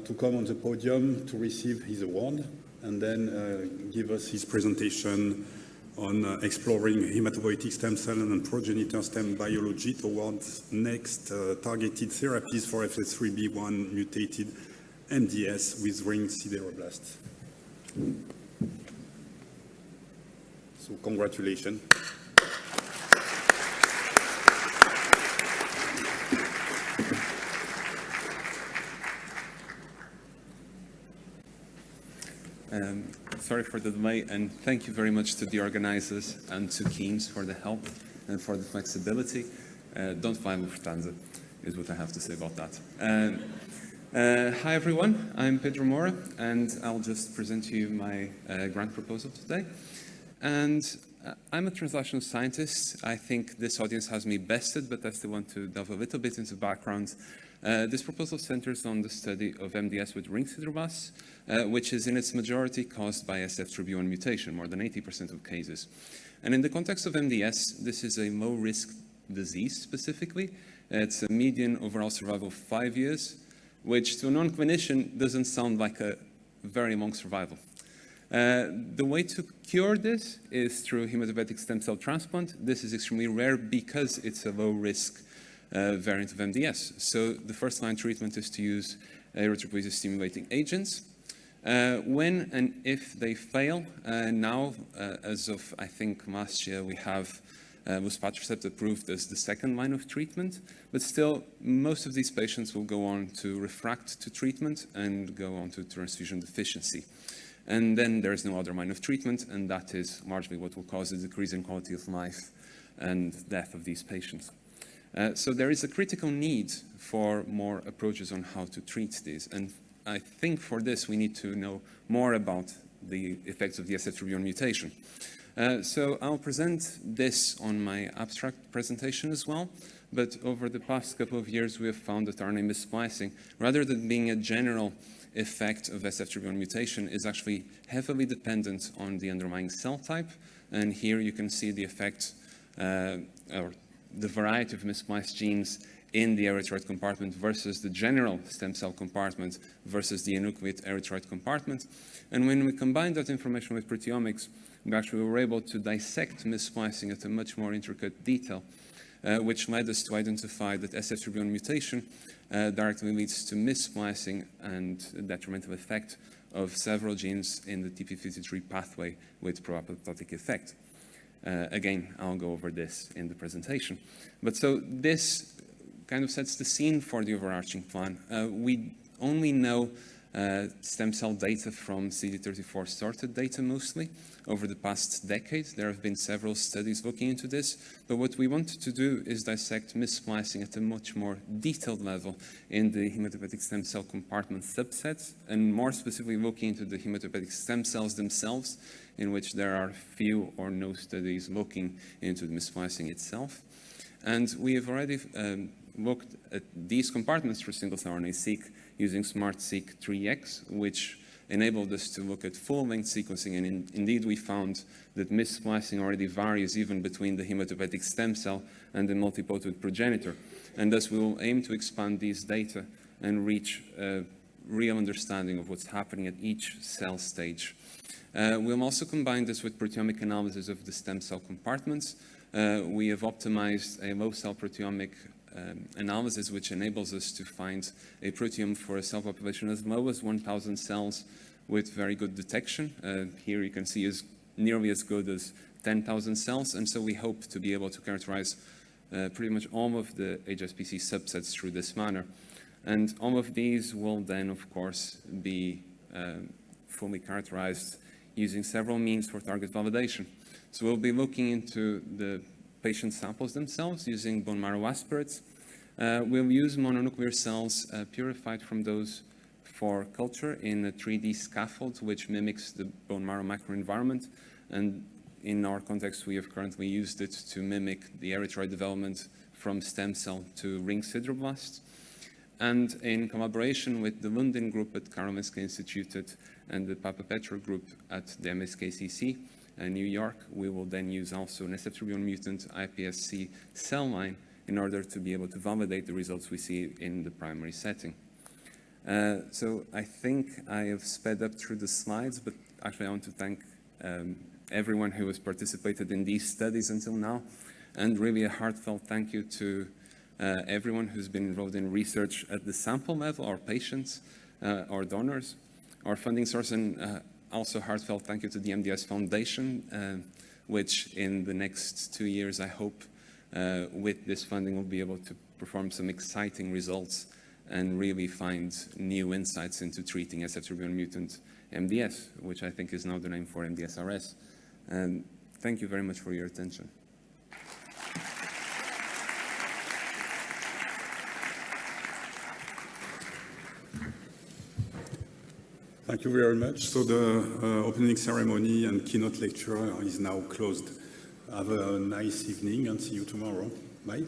to come on the podium to receive his award, and then give us his presentation on exploring hematopoietic stem cell and progenitor stem biology towards next targeted therapies for FS3B1 mutated MDS with ring sideroblasts. So congratulations. Sorry for the delay, and thank you very much to the organizers and to Keynes for the help and for the flexibility. Don't find Lufthansa, is what I have to say about that. Hi everyone, I'm Pedro Moura, and I'll just present to you my grant proposal today. And I'm a translational scientist. I think this audience has me bested, but I still want to delve a little bit into background. This proposal centers on the study of MDS with ring sideroblasts, which is in its majority caused by SF3B1 mutation, more than 80% of cases. And in the context of MDS, this is a low-risk disease specifically. It's a median overall survival of 5 years, which to a non-clinician doesn't sound like a very long survival. The way to cure this is through hematopoietic stem cell transplant. This is extremely rare because it's a low-risk variant of MDS. So the first-line treatment is to use erythropoiesis-stimulating agents. When and if they fail, now, as of, I think, last year, we have luspatercept approved as the second line of treatment, but still, most of these patients will go on to refract to treatment and go on to transfusion deficiency. And then there is no other line of treatment, and that is largely what will cause a decrease in quality of life and death of these patients. So there is a critical need for more approaches on how to treat these. And I think for this, we need to know more about the effects of the SF3B1 mutation. So I'll present this on my abstract presentation as well. But over the past couple of years, we have found that RNA missplicing, rather than being a general effect of SF3B1 mutation, is actually heavily dependent on the underlying cell type. And here you can see the effect, or the variety of misspliced genes in the erythroid compartment versus the general stem cell compartment versus the enucleate erythroid compartment. And when we combine that information with proteomics, we actually were able to dissect missplicing at a much more intricate detail, which led us to identify that SF3B1 mutation directly leads to missplicing and a detrimental effect of several genes in the TP53 pathway with pro-apoptotic effect. Again, I'll go over this in the presentation. But so this kind of sets the scene for the overarching plan. We only know stem cell data from CD34 sorted data mostly. Over the past decade, there have been several studies looking into this, but what we want to do is dissect missplicing at a much more detailed level in the hematopoietic stem cell compartment subsets, and more specifically looking into the hematopoietic stem cells themselves, in which there are few or no studies looking into the missplicing itself. And we have already looked at these compartments for single-cell RNA-seq using SMART-seq 3X, which enabled us to look at full-length sequencing, and indeed we found that missplicing already varies even between the hematopoietic stem cell and the multipotent progenitor. And thus we will aim to expand these data and reach a real understanding of what's happening at each cell stage. We'll also combine this with proteomic analysis of the stem cell compartments. We have optimized a low-cell proteomic analysis, which enables us to find a proteome for a cell population as low as 1,000 cells with very good detection. Here you can see is nearly as good as 10,000 cells, and so we hope to be able to characterize pretty much all of the HSPC subsets through this manner. And all of these will then, of course, be fully characterized using several means for target validation. So we'll be looking into the patient samples themselves using bone marrow aspirates. We'll use mononuclear cells purified from those for culture in a 3D scaffold, which mimics the bone marrow microenvironment. And in our context, we have currently used it to mimic the erythroid development from stem cell to ring sideroblasts. And in collaboration with the London group at Karolinska Institute and the Papa Petro group at the MSKCC in New York, we will then use also an SF3B1 mutant iPSC cell line in order to be able to validate the results we see in the primary setting. So I think I have sped up through the slides, but actually I want to thank everyone who has participated in these studies until now, and really a heartfelt thank you to everyone who's been involved in research at the sample level, our patients, our donors, our funding source, and also heartfelt thank you to the MDS Foundation, which in the next 2 years, I hope, with this funding, will be able to perform some exciting results and really find new insights into treating SF3B1 mutant MDS, which I think is now the name for MDSRS. And thank you very much for your attention. Thank you very much. So the opening ceremony and keynote lecture is now closed. Have a nice evening and see you tomorrow. Bye.